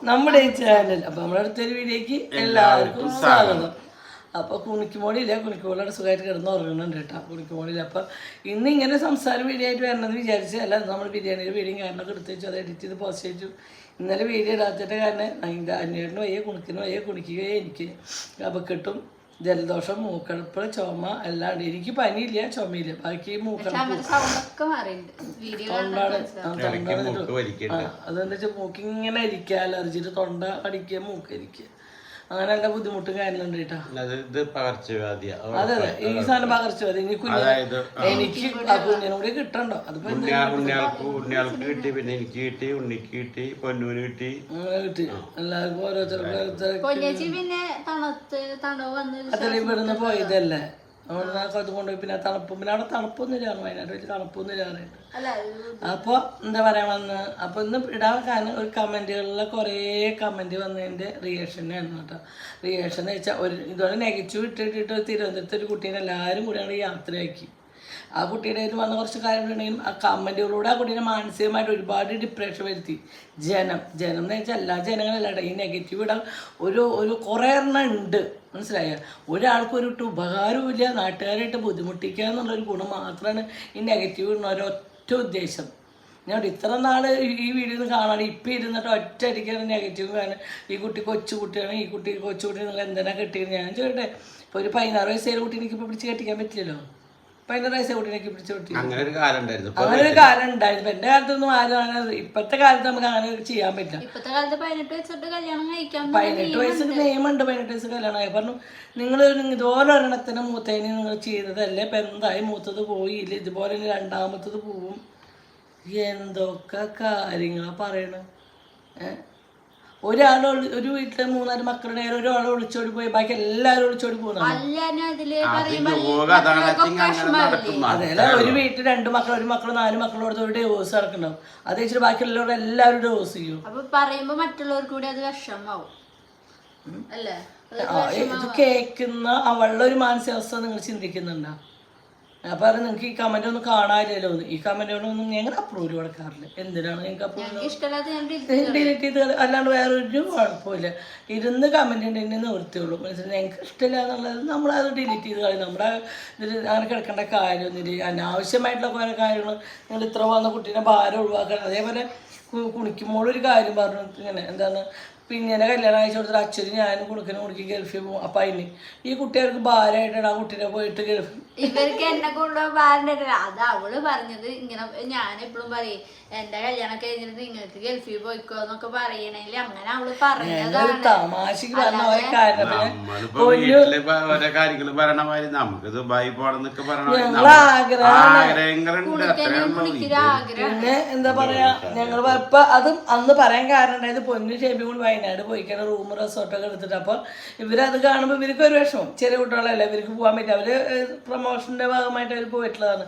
നമ്മുടെ ചാനൽ. അപ്പൊ നമ്മുടെ അടുത്തൊരു വീഡിയോക്ക് എല്ലാവർക്കും സ്വാഗതം. അപ്പൊ കുണിക്കുമോളില്ല, കുണിക്കുമോളോട് സുഖമായിട്ട് കിടന്ന് ഉറങ്ങുന്നുണ്ട് കേട്ടോ. കുണിക്കുമോളില്ല. അപ്പൊ ഇന്ന് ഇങ്ങനെ സംസാര വീഡിയോ ആയിട്ട് വരണമെന്ന് വിചാരിച്ചു. അല്ല, നമ്മൾ ബിരിയാണിയുടെ വീഡിയോ കാരണമൊക്കെ എടുത്ത് വെച്ചു, അത് എഡിറ്റ് ചെയ്ത് പോസ്റ്റ് ചെയ്തു. ഇന്നലെ വീഡിയോ ഇടാത്തിട്ട് കാരണം അതിൻ്റെ അന്വേഷണം വയ്യ, കുണിക്കിന് വയ്യ, കുണിക്കുകയോ എനിക്ക് കഫക്കെട്ടും ജലദോഷം മൂക്കടപ്പ് ചുമ എല്ലാം ഉണ്ട്. എനിക്ക് പനിയില്ല, ചുമയില്ല, ബാക്കി മൂക്കടപ്പ് തൊണ്ടാണ്. അതെന്താ വെച്ചാൽ മൂക്കിങ്ങനെ ഇരിക്കുക, അലർജിയിട്ട് തൊണ്ട അടിക്കുക, മൂക്കരിക്കുക, അങ്ങനെ എല്ലാ ബുദ്ധിമുട്ടും കാര്യങ്ങളുണ്ട് കേട്ടോ. അതെ അതെ, ഈ സാധനം പകർച്ചവ്യാധി. ഇനി എനിക്ക് കുഞ്ഞിനോട് കിട്ടണ്ടോ? അതിപ്പോ കിട്ടി, പിന്നെ എനിക്ക് കിട്ടി, ഉണ്ണിക്ക് കിട്ടി, പൊന്നൂന് കിട്ടി, കിട്ടി. എല്ലാവർക്കും ഓരോരുത്തർക്ക് അതല്ലേ ഇവിടുന്ന് പോയതല്ലേ. അവിടെ കൊണ്ടുപോയി പിന്നെ തണുപ്പ്, പിന്നെ അവിടെ തണുപ്പൊന്നും ഇല്ലായിരുന്നു, വയനാട്ടിൽ വെച്ച് തണുപ്പൊന്നും ഇല്ലാറുണ്ട്. അപ്പോൾ എന്താ പറയാൻ വന്ന്, അപ്പോൾ ഇന്ന് ഇടാൻ കാരണം ഒരു കമൻറ്റുകളിൽ കുറേ കമൻറ്റ് വന്നതിൻ്റെ റിയാക്ഷനായിരുന്നു കേട്ടോ. റിയാക്ഷൻ എന്ന് വെച്ചാൽ ഇതുപോലെ നെഗറ്റീവ് ഇട്ടിട്ട് തിരുവനന്തപുരത്ത് ഒരു കുട്ടീനെ എല്ലാവരും കൂടിയാണ് യാത്രയാക്കി. ആ കുട്ടിയുടെ കയ്യിൽ വന്ന കുറച്ച് കാര്യങ്ങളുണ്ടെങ്കിലും ആ കമൻറ്റുകളിലൂടെ ആ കുട്ടീനെ മാനസികമായിട്ട് ഒരുപാട് ഡിപ്രഷൻ വരുത്തി. ജനം എന്ന് വെച്ചാൽ എല്ലാ ജനങ്ങളല്ല, ഈ നെഗറ്റീവ് ഇടാൻ ഒരു കുറേ എണ്ണം ഉണ്ട്, മനസ്സിലായ. ഒരാൾക്കൊരു ഉപകാരവും ഇല്ല, നാട്ടുകാരായിട്ട് ബുദ്ധിമുട്ടിക്കുക എന്നുള്ളൊരു ഗുണം മാത്രമാണ് ഈ നെഗറ്റീവ് ഇടുന്ന ഒരൊറ്റ ഉദ്ദേശം. ഞാൻ ഇത്ര നാൾ ഈ വീഡിയോ കാണാൻ ഇപ്പം ഇരുന്നിട്ട് ഒറ്റ അടിക്കാണ് നെഗറ്റീവ് കാരണം. ഈ കുട്ടി കൊച്ചുകുട്ടിയാണ്, ഈ കുട്ടി കൊച്ചുകുട്ടി നിങ്ങൾ എന്തിനാ കെട്ടിയത്? ഞാൻ ചോദിട്ടെ, ഇപ്പോൾ ഒരു 16 വയസ്സുള്ള കുട്ടി എനിക്കിപ്പോൾ പിടിച്ച് കെട്ടിക്കാൻ പറ്റില്ലല്ലോ. 16 വയസ്സെ കുട്ടീനൊക്കെ പിടിച്ചു കെട്ടി. അങ്ങനെ ഒരു കാലം ഉണ്ടായിരുന്നു. എന്റെ കാലത്തൊന്നും ആരും ഇപ്പത്തെ കാലത്ത് നമുക്ക് അങ്ങനെ ചെയ്യാൻ പറ്റില്ല. 18 വയസ്സിന് നിയമമുണ്ട്, 18 വയസ്സ് കല്യാണം ആയി. പറഞ്ഞു നിങ്ങൾ ഇതുപോലെ ഒരെണ്ണത്തിന് മൂത്തേനെ നിങ്ങൾ ചെയ്തതല്ലേ, ഇപ്പം എന്തായി മൂത്തത് പോയില്ല, ഇതുപോലെ രണ്ടാമത്തത് പോവും. എന്തൊക്കെ കാര്യങ്ങളാ പറയണ. ഒരു വീട്ടിലെ 3-4 മക്കളുടെ ഒരാൾ ഒളിച്ചോടി പോയി, ബാക്കി എല്ലാവരും ഒളിച്ചോടി പോകുന്നതാണ്. അതല്ല, ഒരു വീട്ടിൽ 2 മക്കൾ, 1 മക്കൾ, 4 മക്കളോട് ഒരു ഡിവോഴ്സ് നടക്കുന്നുണ്ടാവും. അത് വെച്ചിട്ട് ബാക്കി എല്ലാവരും ഡിവോഴ്സ് ചെയ്യും. മറ്റുള്ളവർക്ക് കൂടി അത് വിഷമാവും. ഇത് കേൾക്കുന്ന അവളുടെ ഒരു മാനസികാവസ്ഥ നിങ്ങൾ ചിന്തിക്കുന്നുണ്ടോ? ഞാൻ പറഞ്ഞു നിങ്ങൾക്ക് ഈ കമന്റ് ഒന്നും കാണാനില്ലല്ലോ. ഈ കമന്റുകളൊന്നും ഞങ്ങൾ അപ്രൂവ് കൊടുക്കാറില്ല. എന്തിനാണ് ഞങ്ങൾക്ക് അപ്രൂവ് ഡിലീറ്റ് ചെയ്ത്, അല്ലാണ്ട് വേറൊരു കുഴപ്പമില്ല. ഇരുന്ന് കമന്റ് ഉണ്ടെങ്കിൽ നിവൃത്തിയുള്ളൂ, മനസ്സിലായി. ഞങ്ങൾക്ക് ഇഷ്ടമില്ല എന്നുള്ളത് നമ്മളത് ഡിലീറ്റ് ചെയ്ത് കളയും. നമ്മുടെ ഇതിൽ അങ്ങനെ കിടക്കേണ്ട കാര്യമൊന്നുമില്ല. അനാവശ്യമായിട്ടുള്ള കുറേ കാര്യങ്ങൾ നിങ്ങൾ ഇത്ര വന്ന കുട്ടീനെ ഭാരം ഒഴിവാക്കണം. അതേപോലെ കുണിക്കുമ്പോഴൊരു കാര്യം പറഞ്ഞു, ഇങ്ങനെ എന്താണ്, പിന്നെ കല്യാണം അയച്ചു കൊടുത്തിട്ട് അച്ഛനും ഞാനും കുണിക്ക് ഗൾഫിൽ പോകും. അപ്പം അതിന് ഈ കുട്ടികൾക്ക് ഭാരമായിട്ടാണ് ആ കുട്ടീനെ പോയിട്ട് ഗൾഫ്. ഇവർക്ക് എന്നെ കൊണ്ടുപോകാൻ ഭാരണ്ടായിട്ടില്ല. അത് അവള് പറഞ്ഞത് ഇങ്ങനെ. ഞാൻ എപ്പോഴും പറയും എന്റെ കല്യാണം കഴിഞ്ഞിട്ട് നിങ്ങൾക്ക് ഗൾഫിൽ പോയിക്കോന്നൊക്കെ പറയണേല് അങ്ങനെ അവള് പറഞ്ഞതാണ്. തമാശക്ക് പറഞ്ഞ കാര്യങ്ങള് പറയണ മാതിരി നമുക്ക് ദുബായി പോണെന്നൊക്കെ പിന്നെ എന്താ പറയാ, ഞങ്ങൾ ഇപ്പൊ അതും അന്ന് പറയാൻ കാരണം ഉണ്ടായത് പൊന്നു ഷേബി കൂടി വയനാട് പോയിക്കാണ് റൂം റിസോർട്ടൊക്കെ എടുത്തിട്ട്. അപ്പൊ ഇവരത് കാണുമ്പോൾ ഇവർക്ക് ഒരു വിഷമം. ചെറിയ കുട്ടികളല്ല, ഇവർക്ക് പോകാൻ പറ്റും. അവര് പ്രൊമോഷന്റെ ഭാഗമായിട്ട് അവർ പോയിട്ടുള്ളതാണ്.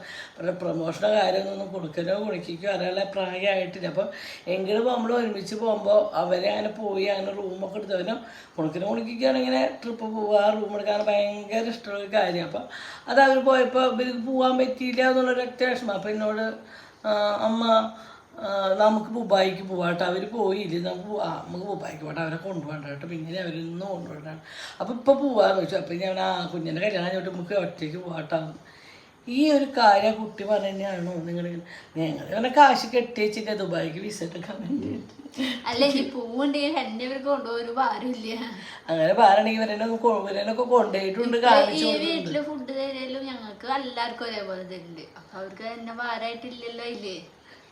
പ്രൊമോഷന്റെ കാര്യമൊന്നും കൊടുക്കലോ കുണിക്കോ അറിയാനുള്ള പ്രായമായിട്ടില്ല. അപ്പം എങ്കിലും നമ്മൾ ഒരുമിച്ച് പോകുമ്പോൾ അവരെ അങ്ങനെ പോയി അങ്ങനെ റൂമൊക്കെ എടുത്തവരും കുണിക്കാണ് ഇങ്ങനെ ട്രിപ്പ് പോവുക, റൂം എടുക്കാൻ ഭയങ്കര ഇഷ്ടമുള്ള കാര്യം. അപ്പം അത് അവർ പോയപ്പോൾ ഇവർക്ക് പോകാൻ പറ്റിയില്ല എന്നുള്ളൊരൊറ്റ വിഷമം. അപ്പം എന്നോട് അമ്മ നമുക്ക് ദുബായിക്ക് പോവാട്ടോ, അവർ പോയില്ലേ, നമുക്ക് ദുബായിക്ക് പോട്ടെ, അവരെ കൊണ്ടുപോകണ്ട കേട്ടോ, പിന്നെ അവരൊന്നും കൊണ്ടുപോകണ്ടാണ്. അപ്പം ഇപ്പോൾ പോവാന്ന് വെച്ചു. അപ്പം ഞാൻ കുഞ്ഞിൻ്റെ കല്യാണം ചോദിച്ചു നമുക്ക് ഒറ്റയ്ക്ക് പോകാട്ടോ. ഈ ഒരു കാര്യം കുട്ടി പറഞ്ഞാണോ ഞങ്ങൾ കാശ് കെട്ടി വെച്ചിട്ട് ദുബായിക്ക് വിസ എടുക്കാൻ വേണ്ടിയിട്ട്. അങ്ങനെ ഭാരണെങ്കിൽ ഇവരെന്നൊക്കെ കൊണ്ടുപോയിട്ടുണ്ട്, കാണിച്ചു. വീട്ടില് ഫുഡ് തരാലും ഞങ്ങൾക്ക് എല്ലാവർക്കും ഒരേപോലെ തരുന്നുണ്ട്. അപ്പൊ അവർക്ക് തന്നെ ഭാരമായിട്ടില്ലല്ലോ. ഇല്ലേ,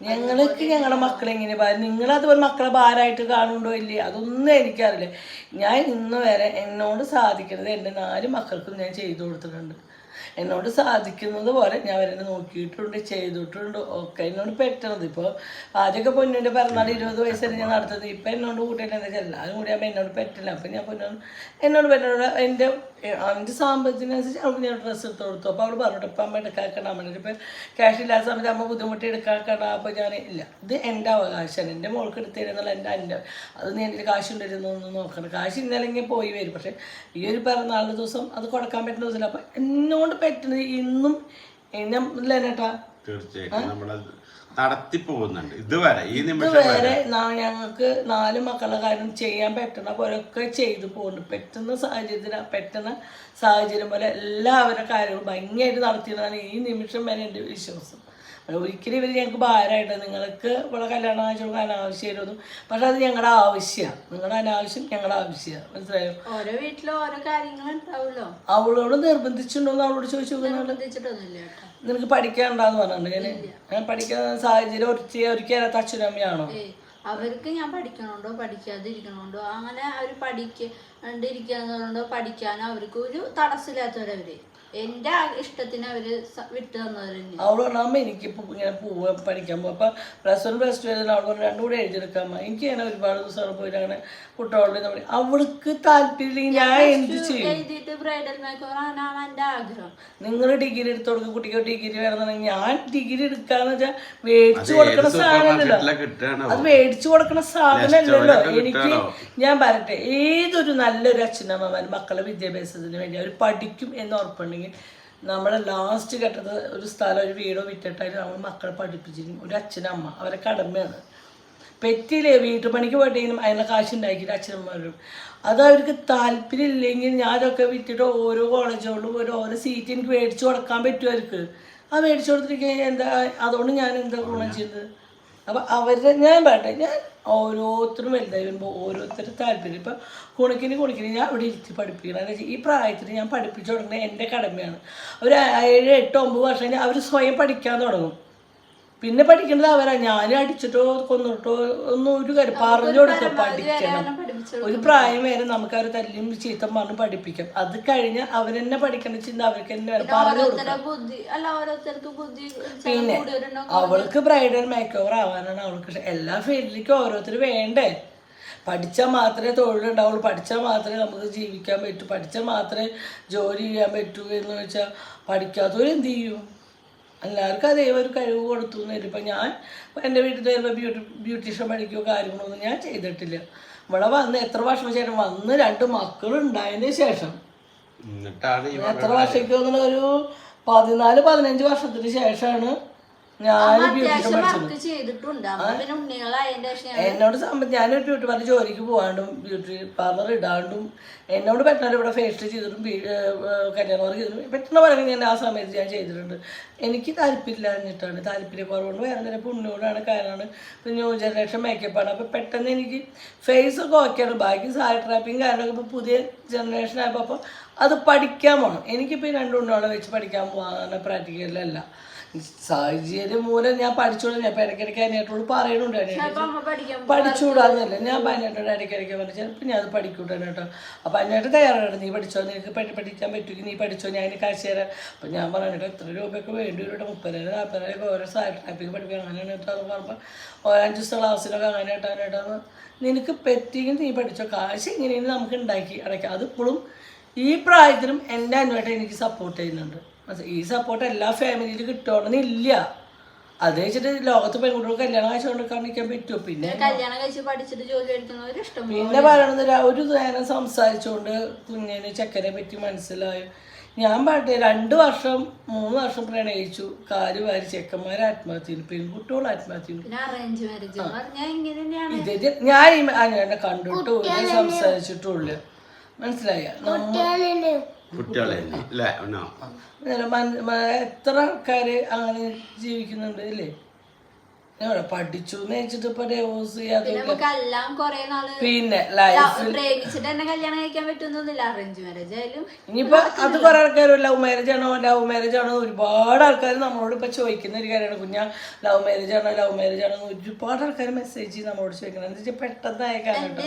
ഞങ്ങൾക്ക് ഞങ്ങളുടെ മക്കളെ എങ്ങനെ ഭാരം, നിങ്ങളതുപോലെ മക്കളെ ഭാരമായിട്ട് കാണുന്നുണ്ടോ ഇല്ലേ, അതൊന്നും എനിക്കറിയില്ല. ഞാൻ ഇന്ന് വരെ എന്നോട് സാധിക്കുന്നത് എൻ്റെ 4 മക്കൾക്കും ഞാൻ ചെയ്തു കൊടുത്തിട്ടുണ്ട്. എന്നോട് സാധിക്കുന്നത് പോലെ ഞാൻ അവരെ നോക്കിയിട്ടുണ്ട്, ചെയ്തിട്ടുണ്ട് ഒക്കെ. എന്നോട് പറ്റണത് ഇപ്പോൾ ആദ്യമൊക്കെ പൊന്നിൻ്റെ പിറന്നാൾ 20 വയസ്സിൽ ഞാൻ നടത്തുന്നത്. ഇപ്പം എന്നോട് കൂട്ടിയിട്ട് എന്താ വെച്ചാൽ എല്ലാവരും കൂടി ആകുമ്പോൾ എന്നോട് പറ്റില്ല. അപ്പം ഞാൻ എന്നോട് പറ്റുന്നത് എൻ്റെ സാമ്പത്തികത്തിനനുസരിച്ച് അവൾക്ക് ഞാൻ ഡ്രസ്സ് എടുത്ത് കൊടുത്തു. അപ്പോൾ അവൾ പറഞ്ഞിട്ട് ഇപ്പം അമ്മ എടുക്കാക്കണം, അമ്മയുടെ ഇപ്പം ക്യാഷ് ഇല്ലാത്ത സമയത്ത് അമ്മ ബുദ്ധിമുട്ടി എടുക്കാക്കണം. അപ്പോൾ ഞാൻ ഇല്ല, ഇത് എൻ്റെ അവകാശമാണ്, എൻ്റെ മോൾക്ക് എടുത്ത് തരുന്നുള്ള എൻ്റെ അത് നീ എൻ്റെ കാശുണ്ടായിരുന്നൊന്നും നോക്കണം. കാശ് ഇന്നല്ലെങ്കിൽ പോയി വരും. പക്ഷേ ഈ ഒരു പിറന്നാളിൻ്റെ ദിവസം അത് കൊടുക്കാൻ പറ്റുന്ന ദിവസമില്ല. അപ്പം എന്നോട് പറ്റുന്നത് ഇന്നും എന്നേട്ടാ തീർച്ചയായിട്ടും നമ്മളത് നടത്തി പോകുന്നുണ്ട് ഇതുവരെ ഈ നിമിഷം വരെ ഞങ്ങൾക്ക് 4 മക്കളുടെ കാര്യം ചെയ്യാൻ പറ്റുന്ന പോലൊക്കെ ചെയ്തു പോകുന്നുണ്ട്. പെട്ടെന്ന സാഹചര്യം പോലെ എല്ലാവരുടെ കാര്യങ്ങളും ഭംഗിയായിട്ട് നടത്തിയതാണ് ഈ നിമിഷം വരെ എൻ്റെ വിശ്വാസം. ഒരിക്കലും ഇവർ ഞങ്ങൾക്ക് ഭാരമായിട്ട് നിങ്ങൾക്ക് ഇവിടെ കല്യാണം കാഴ്ച കൊടുക്കാൻ അനാവശ്യമായിരുന്നു. പക്ഷെ അത് ഞങ്ങളുടെ ആവശ്യമാണ്. നിങ്ങളുടെ അനാവശ്യം ഞങ്ങളുടെ ആവശ്യമാണ്. മനസ്സിലായോ? ഓരോ വീട്ടിലും ഓരോ കാര്യങ്ങൾ ഉണ്ടാവുമല്ലോ. അവളോട് നിർബന്ധിച്ചിട്ടുണ്ടോ അവളോട് ചോദിച്ചു നിനക്ക് പഠിക്കാനുണ്ടാന്ന് പറഞ്ഞിട്ടുണ്ട്. ഞാൻ പഠിക്കാൻ സാഹചര്യം ഒരിക്കലും അച്ഛനമ്മയാണോ? അവർക്ക് ഞാൻ പഠിക്കണോണ്ടോ പഠിക്കാതിരിക്കണോണ്ടോ അങ്ങനെ അവർ പഠിക്കാണ്ടിരിക്കണോണ്ടോ പഠിക്കാനോ അവർക്ക് ഒരു തടസ്സമില്ലാത്തവരവര് എന്റെ ഇഷ്ടത്തിന് അവര് വിട്ടു തന്നവരെന്നെ. അവള് പറഞ്ഞാൽ എനിക്കിപ്പോ ഇങ്ങനെ പഠിക്കാൻ പോകും. അപ്പൊ +1 +2 അവൾ 2 കൂടെ എഴുതിയെടുക്കാൻ എനിക്ക് അങ്ങനെ ഒരുപാട് ദിവസം പോയിട്ട് അങ്ങനെ കുട്ടികളുടെ അവൾക്ക് താല്പര്യം ഞാൻ എന്ത് ചെയ്യും? എഴുതിയിട്ട് ബ്രൈഡൽ മേക്കോവർ ആണെന്നാണ് എന്റെ ആഗ്രഹം. നിങ്ങൾ ഡിഗ്രി എടുത്ത് കൊടുക്കും, കുട്ടിക്ക് ഡിഗ്രി വേണമെന്നുണ്ടെങ്കിൽ ഞാൻ ഡിഗ്രി എടുക്കാന്ന് വെച്ചാൽ മേടിച്ചു കൊടുക്കണ സാധനമല്ലല്ലോ. അത് മേടിച്ചു കൊടുക്കണ സാധനമല്ലല്ലോ. എനിക്ക് ഞാൻ പറയട്ടെ, ഏതൊരു നല്ലൊരു അച്ഛനമ്മമാരും മക്കളെ വിദ്യാഭ്യാസത്തിന് വേണ്ടി അവർ പഠിക്കും എന്ന് ഉറപ്പുണ്ടെങ്കിൽ നമ്മളെ ലാസ്റ്റ് ഘട്ടത്തിൽ ഒരു സ്ഥലം ഒരു വീടോ വിറ്റിട്ടാലും നമ്മൾ മക്കളെ പഠിപ്പിച്ചിരിക്കും. ഒരു അച്ഛനമ്മ അവരെ കടമയാണ്. പെറ്റില്ലേ വീട്ടുപണിക്ക് പോയിട്ടെങ്കിലും അതിനുള്ള കാശ് ഉണ്ടാക്കിയിട്ട് അച്ഛനമ്മമാരും അത് അവർക്ക് താല്പര്യം ഇല്ലെങ്കിൽ ഞാനൊക്കെ വിറ്റിട്ട് ഓരോ കോളേജുകളിലും ഓരോ സീറ്റ് എനിക്ക് മേടിച്ചു കൊടുക്കാൻ പറ്റും അവർക്ക്. ആ മേടിച്ചു കൊടുത്തിരിക്കുക എന്താ അതുകൊണ്ട് ഞാൻ എന്താ ഗുണം ചെയ്തത്? അപ്പം അവരുടെ ഞാൻ പറയട്ടെ, ഞാൻ ഓരോരുത്തരും വലുതായി വരുമ്പോൾ ഓരോരുത്തരും താല്പര്യം. ഇപ്പം കുണിക്കിന് ഞാൻ അവിടെ ഇരുത്തി പഠിപ്പിക്കണം. ഈ പ്രായത്തിൽ ഞാൻ പഠിപ്പിച്ചു തുടങ്ങുന്നത് എൻ്റെ കടമയാണ്. ഒരു 7, 8, 9 വർഷം കഴിഞ്ഞാൽ അവർ സ്വയം പഠിക്കാൻ തുടങ്ങും. പിന്നെ പഠിക്കേണ്ടത് അവരാ. ഞാൻ അടിച്ചിട്ടോ കൊന്നിട്ടോ ഒന്നും ഒരു കാര്യം പറഞ്ഞു കൊടുക്കുക. പഠിക്കണം. ഒരു പ്രായം വരെ നമുക്ക് അവർ തല്ലിയും ചീത്തം പറഞ്ഞ് പഠിപ്പിക്കാം. അത് കഴിഞ്ഞാൽ അവരെന്നെ പഠിക്കേണ്ട ചിന്ത അവർക്ക് തന്നെ പറഞ്ഞു കൊടുക്കാം. പിന്നെ അവൾക്ക് ബ്രൈഡൽ മേക്ക് ഓവർ ആവാനാണ് അവൾക്ക് എല്ലാ ഫീൽഡിലേക്കും ഓരോരുത്തർ വേണ്ടേ. പഠിച്ചാൽ മാത്രമേ തൊഴിലുണ്ടാവുള്ളൂ, പഠിച്ചാൽ മാത്രമേ നമുക്ക് ജീവിക്കാൻ പറ്റൂ, പഠിച്ചാൽ മാത്രമേ ജോലി ചെയ്യാൻ പറ്റൂ എന്ന് വെച്ചാൽ പഠിക്കാത്തവർ എന്ത് ചെയ്യും? എല്ലാവർക്കും അതേ ഒരു കഴിവ് കൊടുത്തു എന്ന് വരും. ഇപ്പം ഞാൻ എൻ്റെ വീട്ടിൽ വരുമ്പോൾ ബ്യൂട്ടീഷ്യൻ പഠിക്കുകയോ കാര്യങ്ങളൊന്നും ഞാൻ ചെയ്തിട്ടില്ല. ഇവിടെ വന്ന് എത്ര വർഷം ശേഷം വന്ന് 2 മക്കളുണ്ടായതിന് ശേഷം എത്ര വർഷത്തേക്ക് വന്നുള്ള ഒരു 14-15 വർഷത്തിന് ശേഷമാണ് ഞാൻ ബ്യൂട്ടീഷ്യൻ പഠിച്ചത്. എന്നോട് ഞാനൊരു ബ്യൂട്ടി പാർലർ ജോലിക്ക് പോകാണ്ടും ബ്യൂട്ടി പാർലർ ഇടാണ്ടും എന്നോട് പറ്റുന്ന ഇവിടെ ഫേഷ്യൽ ചെയ്തിട്ടും കല്യാണം വർക്ക് ചെയ്തിട്ടും പറ്റുന്ന പറയുന്നത് ഞാൻ ആ സമയത്ത് ഞാൻ ചെയ്തിട്ടുണ്ട്. എനിക്ക് താല്പര്യമില്ലാഞ്ഞിട്ടാണ്, താല്പര്യക്കുറവുകൊണ്ട് വേറെ തന്നെ പുണ്യോടാണ്. കാരണമാണ് ഇപ്പോൾ ന്യൂ ജനറേഷൻ മേക്കപ്പാണ്. അപ്പോൾ പെട്ടെന്ന് എനിക്ക് ഫേസൊക്കെ ഓക്കെയാണ്. ബാക്കി സാരി ട്രാപ്പിങ് കാര്യങ്ങളൊക്കെ ഇപ്പോൾ പുതിയ ജനറേഷൻ ആയപ്പോൾ അപ്പോൾ അത് പഠിക്കാൻ പോകണം. എനിക്കിപ്പോൾ ഈ 2 ഉണ്ടോളം വെച്ച് പഠിക്കാൻ പോകാൻ പ്രാക്ടിക്കലല്ല. സാഹചര്യം മൂലം ഞാൻ പഠിച്ചോളൂ. ഞാൻ ഇപ്പം ഇടയ്ക്കിടയ്ക്ക് അതിനായിട്ടോട് പറയുന്നുണ്ട്. പഠിച്ചുകൂടാന്നല്ല ഞാൻ അതിനായിട്ടോട് ഇടയ്ക്കിടയ്ക്ക് പറഞ്ഞു ചിലപ്പോൾ ഞാൻ അത് പഠിക്കൂട്ടാണ് കേട്ടോ. അപ്പോൾ അതിനായിട്ട് തയ്യാറാണ്. നീ പഠിച്ചോ, നിനക്ക് പഠിക്കാൻ പറ്റുമെങ്കിൽ നീ പഠിച്ചോ, ഞാൻ അതിന് കാശ് തരാം. അപ്പം ഞാൻ പറഞ്ഞിട്ട് എത്ര രൂപയൊക്കെ വേണ്ടി വരും? 30,000-40,000 ഓരോ സാരി ട്രാപ്പിക്ക് പഠിപ്പിക്കുക. അങ്ങനെയാണ് കേട്ടോ. അത് പറയുമ്പോൾ ഓരോ 5 ദിവസത്തെ ക്ലാസ്സിലൊക്കെ അങ്ങനെ കേട്ടാണ്. നിനക്ക് പറ്റിയെങ്കിൽ നീ പഠിച്ചോ, കാശ് എങ്ങനെയാണ് നമുക്ക് ഉണ്ടാക്കി അടയ്ക്കാം. അതിപ്പോഴും ഈ പ്രായത്തിലും എൻ്റെ അനുവായിട്ട് എനിക്ക് സപ്പോർട്ട് ചെയ്യുന്നുണ്ട്. ഈ സപ്പോർട്ട് എല്ലാ ഫാമിലിയിലും കിട്ടുകയാണെന്നില്ല. അത് വെച്ചിട്ട് ലോകത്ത് പെൺകുട്ടികൾ കല്യാണം കഴിച്ചു കൊണ്ട് കാണിക്കാൻ പറ്റുമോ? പിന്നെ പിന്നെ പറയണത് ഒരു നേരം സംസാരിച്ചുകൊണ്ട് കുഞ്ഞിന് ചെക്കനെ പറ്റി മനസ്സിലായി. ഞാൻ പറയട്ടെ 2 വർഷം 3 വർഷം പ്രണയിച്ചു, കാല് വാരി ചെക്കന്മാരെ ആത്മഹത്യ, പെൺകുട്ടികൾ ആത്മഹത്യ. ഇത് ഞാൻ അങ്ങനെ കണ്ടിട്ടും സംസാരിച്ചിട്ടുമില്ല. മനസ്സിലായ എത്ര ആൾക്കാര് അങ്ങനെ ജീവിക്കുന്നുണ്ട് അല്ലേ? പഠിച്ചു എന്ന് വെച്ചിട്ട് ഇപ്പൊ ഡിവോഴ്സ് ചെയ്യാതെ പിന്നെ ഇനിയിപ്പോ അത് കുറെ ആൾക്കാർ ലവ് മാരേജ് ആണോ ഒരുപാട് ആൾക്കാർ നമ്മളോട് ഇപ്പൊ ചോദിക്കുന്ന ഒരു കാര്യമാണ്. കുഞ്ഞാ ലവ് മാരേജ് ആണോ എന്ന് ഒരുപാട് ആൾക്കാർ മെസ്സേജ് നമ്മളോട് ചോദിക്കണം. എന്താ വെച്ചാൽ പെട്ടെന്ന് അയക്കാനുണ്ട്.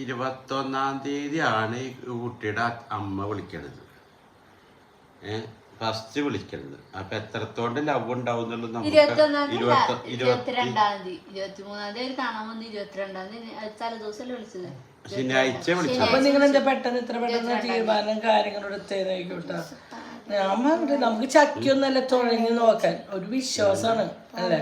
21-ാം തീയതിയാണ് ഈ കുട്ടിയുടെ അമ്മ വിളിക്കണത്, ഫസ്റ്റ് വിളിക്കണത്. അപ്പൊ എത്രത്തോണ്ട് ലവ് ഉണ്ടാവും എന്നുള്ളത് നമുക്ക് 22-ാം തീയതി ശനിയാഴ്ച വിളിച്ചു. അപ്പൊ നിങ്ങൾ എന്താ പെട്ടെന്ന് ഇത്ര പെട്ടെന്ന് തീരുമാനം കാര്യങ്ങളോട് എത്തേനായിക്കോട്ടെ. ഞാൻ പറഞ്ഞിട്ട് നമുക്ക് ചക്കിയൊന്നല്ല തുഴഞ്ഞു നോക്കാൻ ഒരു വിശ്വാസമാണ്. അല്ലേ?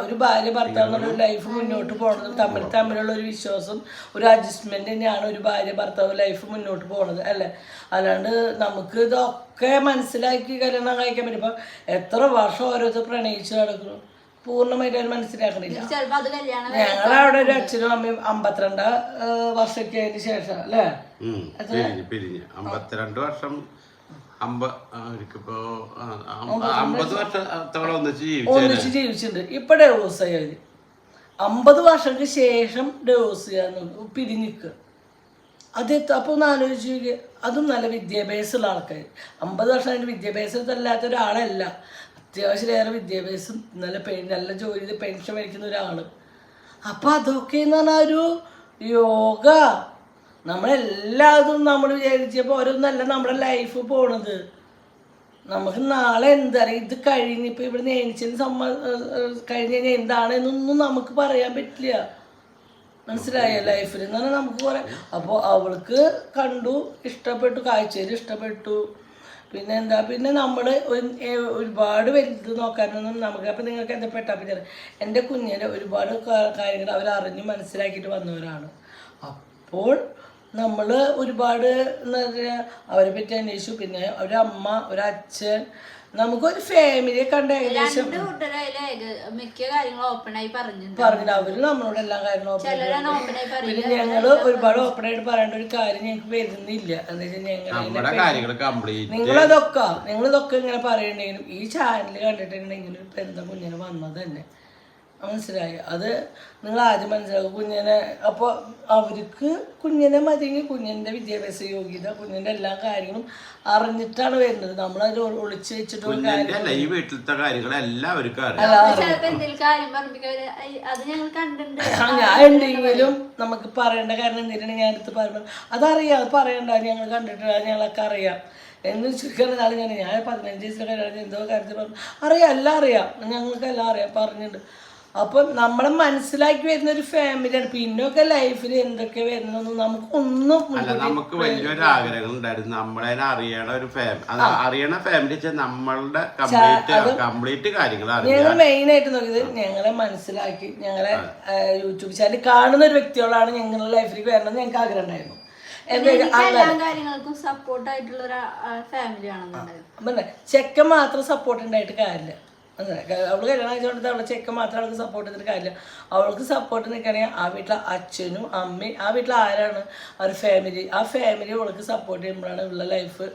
ഒരു ഭാര്യ ഭർത്താവ് എന്നുള്ള ലൈഫ് മുന്നോട്ട് പോകണത് തമ്മിലുള്ള ഒരു വിശ്വാസം, ഒരു അഡ്ജസ്റ്റ്മെന്റ് തന്നെയാണ് ഒരു ഭാര്യ ഭർത്താവ് ലൈഫ് മുന്നോട്ട് പോകണത്, അല്ലേ? അല്ലാണ്ട് നമുക്ക് ഇതൊക്കെ മനസ്സിലാക്കി കല്യാണം കഴിക്കാൻ പറ്റും. ഇപ്പൊ എത്ര വർഷം ഓരോരുത്തർ പ്രണയിച്ച് നടക്കുന്നു, പൂർണ്ണമായിട്ട് അവർ മനസ്സിലാക്കണില്ല. ഞങ്ങളവിടെ ഒരു അച്ഛനും അമ്മയും 52 വർഷമൊക്കെ ആയതിനു ശേഷം, അല്ലേ? പിരിഞ്ഞ് 52 വർഷം 50 വർഷത്തോളം ഒന്നിച്ച് ജീവിച്ചിട്ടുണ്ട്. ഇപ്പൊ ഡൈവോഴ്സ് ആയി അവര്. 50 വർഷങ്ങൾക്ക് ശേഷം ഡൈവോഴ്സ് ചെയ്യാന്ന് പിരിഞ്ഞിക്കുക. അപ്പൊ ഒന്ന് ആലോചിച്ച്, അതും നല്ല വിദ്യാഭ്യാസമുള്ള ആൾക്കാർ. 50 വർഷം അതിന്റെ വിദ്യാഭ്യാസത്തില്ലാത്ത ഒരാളല്ല, അത്യാവശ്യത്തിലേറെ വിദ്യാഭ്യാസം, നല്ല ജോലി ചെയ്ത് പെൻഷൻ മേടിക്കുന്ന ഒരാള്. അപ്പൊ അതൊക്കെ എന്ന് പറഞ്ഞാൽ ഒരു യോഗ. നമ്മളെല്ലാതും നമ്മൾ വിചാരിച്ചപ്പോൾ ഓരോന്നല്ല നമ്മുടെ ലൈഫ് പോണത്. നമുക്ക് നാളെ എന്തറിയാം, ഇത് കഴിഞ്ഞിപ്പോൾ ഇവിടെ നേണിച്ചതിന് കഴിഞ്ഞ് കഴിഞ്ഞാൽ എന്താണെന്നൊന്നും നമുക്ക് പറയാൻ പറ്റില്ല. മനസ്സിലായ ലൈഫിൽ എന്ന് പറഞ്ഞാൽ നമുക്ക് പറയാം. അപ്പോൾ അവൾക്ക് കണ്ടു, ഇഷ്ടപ്പെട്ടു, കാഴ്ചയിൽ ഇഷ്ടപ്പെട്ടു, പിന്നെ നമ്മൾ ഒരുപാട് വലുത് നോക്കാനൊന്നും നമുക്ക്. അപ്പം നിങ്ങൾക്ക് എന്താ പെട്ടാൽ എൻ്റെ കുഞ്ഞിൻ്റെ ഒരുപാട് കാര്യങ്ങൾ അവരറിഞ്ഞ് മനസ്സിലാക്കിയിട്ട് വന്നവരാണ്. അപ്പോൾ നമ്മൾ ഒരുപാട് എന്താ പറയുക, അവരെ പറ്റി അന്വേഷിച്ചു. പിന്നെ ഒരമ്മ, ഒരച്ഛൻ, നമുക്കൊരു ഫാമിലിയെ കണ്ട ഏകദേശം മിക്ക കാര്യങ്ങളും ഓപ്പണായി പറഞ്ഞു. അവര് നമ്മളോട് എല്ലാ കാര്യങ്ങളും ഓപ്പൺ. പിന്നെ ഞങ്ങള് ഒരുപാട് ഓപ്പണായിട്ട് പറയേണ്ട ഒരു കാര്യം ഞങ്ങൾക്ക് വരുന്നില്ല. എന്താ വെച്ചാൽ നിങ്ങളിതൊക്കെ ഇങ്ങനെ പറയണ്ടെങ്കിലും ഈ ചാനൽ കണ്ടിട്ടുണ്ടെങ്കിൽ ഇപ്പൊ എന്താ കുഞ്ഞിനെ വന്നത് തന്നെ മനസ്സിലായി. അത് നിങ്ങൾ ആദ്യം മനസ്സിലാക്കും കുഞ്ഞിനെ. അപ്പോൾ അവർക്ക് കുഞ്ഞിനെ മതിയെങ്കിൽ കുഞ്ഞിൻ്റെ വിദ്യാഭ്യാസ യോഗ്യത, കുഞ്ഞിൻ്റെ എല്ലാ കാര്യങ്ങളും അറിഞ്ഞിട്ടാണ് വരുന്നത്. നമ്മളത് ഒളിച്ചു വെച്ചിട്ടുള്ള ഈ വീട്ടിലത്തെ കാര്യങ്ങളെല്ലാം ഞാൻ എന്തെങ്കിലും നമുക്ക് പറയേണ്ട കാരണം എന്തിനാണ് ഞാൻ അടുത്ത് പറയുന്നത്, അതറിയാം, അത് പറയണ്ട, ഞങ്ങൾ കണ്ടിട്ട് ഞങ്ങളൊക്കെ അറിയാം എന്ന് വെച്ചിരിക്കുന്ന നാളെ ഞാൻ 15 വയസ്സിലെ കല്യാണം എന്തോ കാര്യത്തിൽ പറഞ്ഞു അറിയാം, എല്ലാം അറിയാം, ഞങ്ങൾക്ക് എല്ലാം അറിയാം പറഞ്ഞിട്ടുണ്ട്. അപ്പം നമ്മളെ മനസ്സിലാക്കി വരുന്ന ഒരു ഫാമിലിയാണ്. പിന്നൊക്കെ ലൈഫിൽ എന്തൊക്കെ വരുന്നൊന്നും നമുക്കൊന്നും നമുക്ക് വലിയൊരു ആഗ്രഹം ഉണ്ടായിരുന്നു നമ്മളെ അറിയണ ഒരു അറിയണ ഫാമിലി നമ്മളുടെ കംപ്ലീറ്റ് കാര്യങ്ങൾ. ഞങ്ങൾ മെയിൻ ആയിട്ട് നോക്കിയത് ഞങ്ങളെ മനസ്സിലാക്കി ഞങ്ങളെ യൂട്യൂബ് ചാനൽ കാണുന്ന ഒരു വ്യക്തികളാണ് ഞങ്ങളുടെ ലൈഫിലേക്ക് വരണമെന്ന് ഞങ്ങൾക്ക് ആഗ്രഹം ഉണ്ടായിരുന്നു. ചെക്കൻ മാത്രം സപ്പോർട്ട് ഉണ്ടായിട്ട് കാര്യമില്ല. അവള് കല്യാണം കഴിച്ചുകൊണ്ടിട്ട് അവളെ ചെക്കൻ മാത്രം അവൾക്ക് സപ്പോർട്ട് ചെയ്തിട്ട് കാര്യമില്ല. അവൾക്ക് സപ്പോർട്ട് നിൽക്കണമെങ്കിൽ ആ വീട്ടിലെ അച്ഛനും അമ്മയും, ആ വീട്ടിൽ ആരാണ് ആ ഒരു ഫാമിലി, ആ ഫാമിലി അവൾക്ക് സപ്പോർട്ട് ചെയ്യുമ്പോഴാണ് ഉള്ള ലൈഫ്.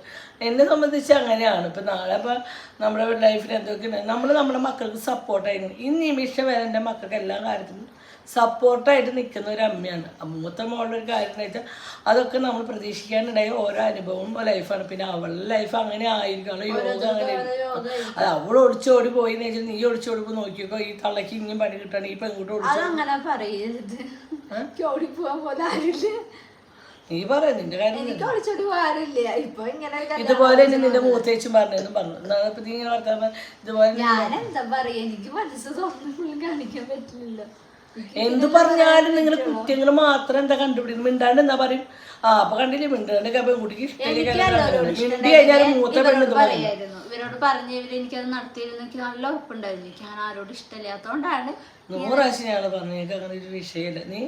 എന്നെ സംബന്ധിച്ച് അങ്ങനെയാണ്. ഇപ്പം നാളെ ഇപ്പം നമ്മുടെ ലൈഫിൽ എന്തൊക്കെയാണ് നമ്മുടെ മക്കൾക്ക് സപ്പോർട്ടായിരുന്നു. ഈ നിമിഷം വരെ എൻ്റെ മക്കൾക്ക് എല്ലാ കാര്യത്തിലും സപ്പോർട്ടായിട്ട് നിൽക്കുന്ന ഒരു അമ്മയാണ്. മൂത്ത മോളുടെ ഒരു കാര്യം എന്ന് വെച്ചാൽ അതൊക്കെ നമ്മൾ പ്രതീക്ഷിക്കാനുണ്ടായ ഓരോ അനുഭവവും ലൈഫാണ്. പിന്നെ അവളുടെ ലൈഫ് അങ്ങനെ ആയിരിക്കും, അവളെ യോഗ അങ്ങനെ. അത് അവൾ ഒളിച്ചോടി പോയി എന്ന് വെച്ചാൽ നീ ഒളിച്ചോടി പോയി നോക്കിക്കോ, ഈ തള്ളക്ക് ഇനിയും പണി കിട്ടണം, ഈ പെൺകുട്ടി നീ പറയാ നിന്റെ കാര്യം. ഇതുപോലെ തന്നെ നിന്റെ മൂത്തേച്ചും പറഞ്ഞെന്നും പറഞ്ഞു. നീ ഇങ്ങനെ വർത്താൻ ഇതുപോലെ എന്ത് പറഞ്ഞാലും നിങ്ങൾ കുറ്റങ്ങൾ മാത്രം എന്താ കണ്ടുപിടിക്കും. മിണ്ടാണ്ട് എന്താ പറയും, അപ്പൊ കണ്ടില്ലേ മിണ്ടാണ്ട് പെൺകുട്ടിക്ക് ഇഷ്ടം മൂത്ത പെണ്ണ് ഇവരോട് പറഞ്ഞു എനിക്കത് നടത്തിയിരുന്നു. എനിക്ക് നല്ല ഉറപ്പുണ്ടായിരുന്നു, എനിക്ക് ഞാൻ ആരോടും ഇഷ്ടമില്ലാത്തോണ്ടാണ്. 100 പ്രാവശ്യം ഞങ്ങൾ പറഞ്ഞു എനിക്ക് അങ്ങനെ ഒരു വിഷയമില്ല. നീ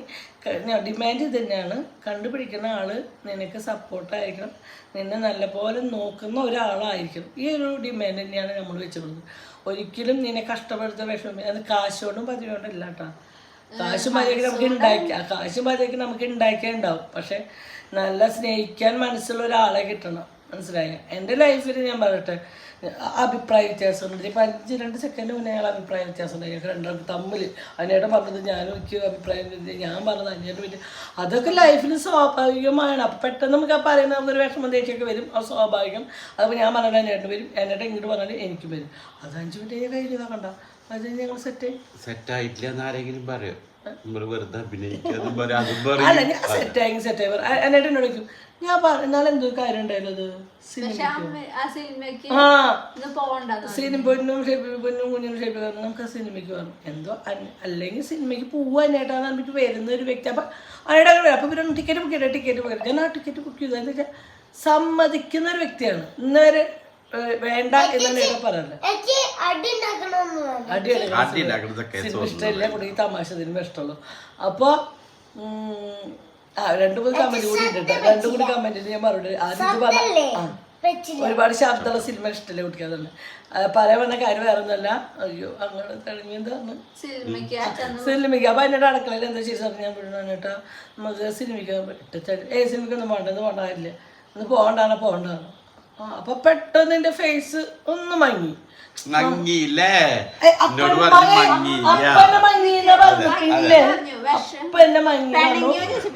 ഡിമാൻഡ് തന്നെയാണ്, കണ്ടുപിടിക്കുന്ന ആള് നിനക്ക് സപ്പോർട്ടായിരിക്കണം, നിന്നെ നല്ലപോലെ നോക്കുന്ന ഒരാളായിരിക്കണം. ഈ ഒരു ഡിമാൻഡ് തന്നെയാണ് നമ്മൾ വെച്ചിട്ടുള്ളത്. ഒരിക്കലും നിന്നെ കഷ്ടപ്പെടുത്ത വിഷമം അത് കാശുകൊണ്ടും പതിവുകൊണ്ടല്ല കേട്ടോ. കാശ് മതിയൊക്കെ നമുക്ക് ഉണ്ടാക്കിയാൽ ഉണ്ടാവും. പക്ഷെ നല്ല സ്നേഹിക്കാൻ മനസ്സുള്ള ഒരാളെ കിട്ടണം. മനസ്സിലായ എൻ്റെ ലൈഫിൽ ഞാൻ പറയട്ടെ, അഭിപ്രായ വ്യത്യാസമുണ്ട്. ഇപ്പം 5-2 സെക്കൻഡ് മുന്നേ ഞങ്ങൾ അഭിപ്രായ വ്യത്യാസം ഉണ്ടായി. ഞങ്ങൾക്ക് രണ്ടാൾക്ക് തമ്മിൽ അതിനേട്ടം പറഞ്ഞത് ഞാനും എനിക്ക് അഭിപ്രായം, ഞാൻ പറഞ്ഞത് അതിനേട്ട് പറ്റി. അതൊക്കെ ലൈഫിൽ സ്വാഭാവികമാണ്. അപ്പം പെട്ടെന്ന് നമുക്ക് ആ പറയുന്ന നമുക്കൊരു വിഷമം ദേഷ്യമൊക്കെ വരും, അത് സ്വാഭാവികം. അതിപ്പോൾ ഞാൻ പറഞ്ഞാൽ അതിനേട്ടം വരും, എന്നിട്ട് ഇങ്ങോട്ട് പറഞ്ഞാൽ എനിക്കും വരും. അത് 5 മിനിറ്റ് കയ്യിൽ ഇതാക്കണ്ട, അത് ഞങ്ങൾ സെറ്റായിട്ടില്ല എന്നാരെങ്കിലും പറയും. അല്ല ഞാൻ സെറ്റായി എന്നിട്ട് എന്നോട് ചോദിക്കും, ഞാൻ എന്നാലും എന്തോ കാര്യം ഉണ്ടായിരുന്നത് പൊന്നും കുഞ്ഞിനും ഷേപ്പ് നമുക്ക് ആ സിനിമയ്ക്ക് പറഞ്ഞു എന്തോ. അല്ലെങ്കിൽ സിനിമയ്ക്ക് പോവാനായിട്ടാണ് നമുക്ക് വരുന്ന ഒരു വ്യക്തി. അപ്പം അതിയുടെ അപ്പം ഇവരൊന്നും ടിക്കറ്റ് ബുക്ക് ചെയ്ത ടിക്കറ്റ് ബുക്ക് ചെയ്ത് ഞാൻ ആ ടിക്കറ്റ് ബുക്ക് ചെയ്തു എന്ന് വെച്ചാൽ സമ്മതിക്കുന്ന ഒരു വ്യക്തിയാണ്. ഇന്നുവരെ വേണ്ട എന്ന് തന്നെയാണ് പറയാറ്. സിനിമ ഇഷ്ടമില്ല, കൂടി തമാശ സിനിമ ഇഷ്ടമുള്ളൂ. അപ്പൊ 2-3 കമന്റ് കൂടി ഉണ്ട് കേട്ടോ. 2 കമന്റിന് ഞാൻ മറുപടി. ആദ്യം ഇത് പറഞ്ഞ ഒരുപാട് ശബ്ദമുള്ള സിനിമ ഇഷ്ടമല്ലേ കുട്ടിക്ക്. അതന്നെ പറയാൻ വന്ന കാര്യം വേറെ ഒന്നുമല്ല. അയ്യോ അങ്ങനെ തെളിഞ്ഞെന്താണ് സിനിമയ്ക്ക്. അപ്പൊ എന്നോട് അടുക്കളയിൽ എന്താ ചെയ്തു ഞാൻ വിടണം കേട്ടോ, നമുക്ക് സിനിമയ്ക്ക് സിനിമയ്ക്കൊന്നും പോകണ്ടെന്ന് പോകണ്ടാവില്ല, ഒന്ന് പോകണ്ടാണ്. അപ്പൊ പെട്ടെന്ന് എന്റെ ഫേസ് ഒന്ന് മങ്ങി.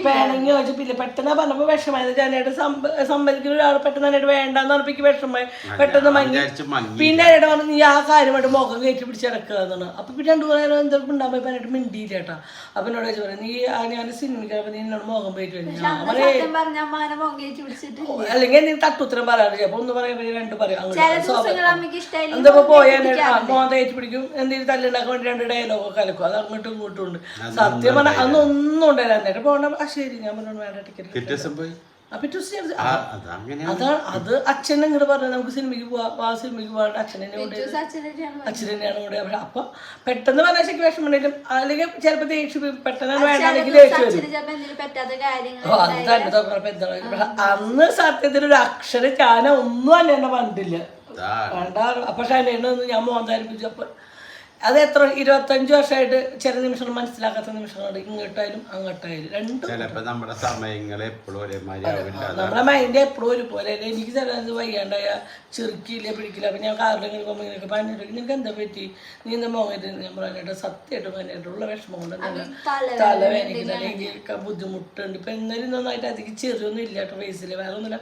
പേണങ്ങി ചോദിച്ചു. പിന്നെ പെട്ടെന്ന് പറഞ്ഞപ്പോ വിഷമായത്. ഞാനായിട്ട് സമ്മതിക്കുന്ന ഒരാൾ പെട്ടെന്ന് തന്നെ വേണ്ടെന്ന് പറഞ്ഞപ്പോ വിഷമായി, പെട്ടെന്ന് മങ്ങി. പിന്നെ എന്നോട് പറഞ്ഞു നീ ആ കാര്യമായിട്ട് മുഖം കയറ്റി പിടിച്ചടക്കുക എന്നാണ്. അപ്പൊ പിന്നെ 2 നേരം എന്തെങ്കിലും ഉണ്ടാകുമ്പോ എന്നിട്ട് മിണ്ടിയില്ല കേട്ടാ. അപ്പൊ എന്നോട് ചോദിച്ചു പറയാം നീ ഞാൻ സിനിമയ്ക്ക് നീ എന്നോട് മുഖം കയറ്റി വരും, അല്ലെങ്കിൽ നീ തട്ടുത്തരം പറയാറില്ല. അപ്പൊ ഒന്ന് പറയാൻ 2 പറയും എന്താ പോയാ മോന്ത കയറ്റി പിടിക്കും, എന്തെങ്കിലും തല്ലുണ്ടാക്കാൻ വേണ്ടി 2 ഡയലോഗ് കലക്കും. അത് അങ്ങോട്ടും ഇങ്ങോട്ടും ഉണ്ട്. സത്യം പറഞ്ഞാൽ അന്നൊന്നും ഉണ്ടായില്ല. എന്നിട്ട് പോകണ്ട ശരി ഞാൻ പറഞ്ഞു വേണ്ട ടിക്കറ്റ്. അതാണ് അത് അച്ഛൻ ഇങ്ങോട്ട് പറഞ്ഞു നമുക്ക് സിനിമയ്ക്ക് പോവാ സിനിമയ്ക്ക് പോകാണ്ട് അച്ഛൻ തന്നെയാണ് കൂടെ. അപ്പൊ പെട്ടെന്ന് പറഞ്ഞാൽ ശരിക്കും വിഷമം ഉണ്ടെങ്കിലും അല്ലെങ്കിൽ ചിലപ്പോ ദേഷ്യം പെട്ടെന്ന് വേണ്ടെങ്കിൽ ദേഷ്യം വരും. അത് തന്നെ അന്ന് സത്യത്തിൽ ഒരു അക്ഷരം ഞാൻ ഒന്നും അന്നെ കണ്ടില്ല വേണ്ട. അപ്പൊ ഷൈനൊന്നും ഞാൻ മോന്താരിപ്പിച്ചു. അപ്പൊ അത് എത്ര 25 വർഷമായിട്ട് ചില നിമിഷങ്ങൾ മനസ്സിലാക്കാത്ത നിമിഷങ്ങളുണ്ട്. ഇങ്ങോട്ടായാലും അങ്ങോട്ടായാലും രണ്ടും നമ്മുടെ സമയങ്ങൾ എപ്പോഴും നമ്മുടെ മൈൻഡ് എപ്പോഴും ഒരുപോലെ. എനിക്ക് ചില വയ്യാണ്ടായ ചെറുക്കില്ല പിടിക്കില്ല. അപ്പൊ ഞാൻ കാറിലെങ്കിലും പോകുമ്പോൾ ഇങ്ങനെയൊക്കെ പറഞ്ഞിട്ട് നിനക്ക് എന്താ പറ്റി, നീ എന്താ മോങ്ങരുത്. ഞാൻ പറയാനായിട്ട് സത്യമായിട്ടും അതിനായിട്ടുള്ള വിഷമം കൊണ്ട് തലവേദനിക്കുന്ന അല്ലെങ്കിൽ ബുദ്ധിമുട്ടുണ്ട്. ഇപ്പൊ എന്നാലും നന്നായിട്ട് അധികം ചെറിയൊന്നും ഇല്ല കേട്ടോ ഫേസിൽ. വേറെ ഒന്നുമില്ല,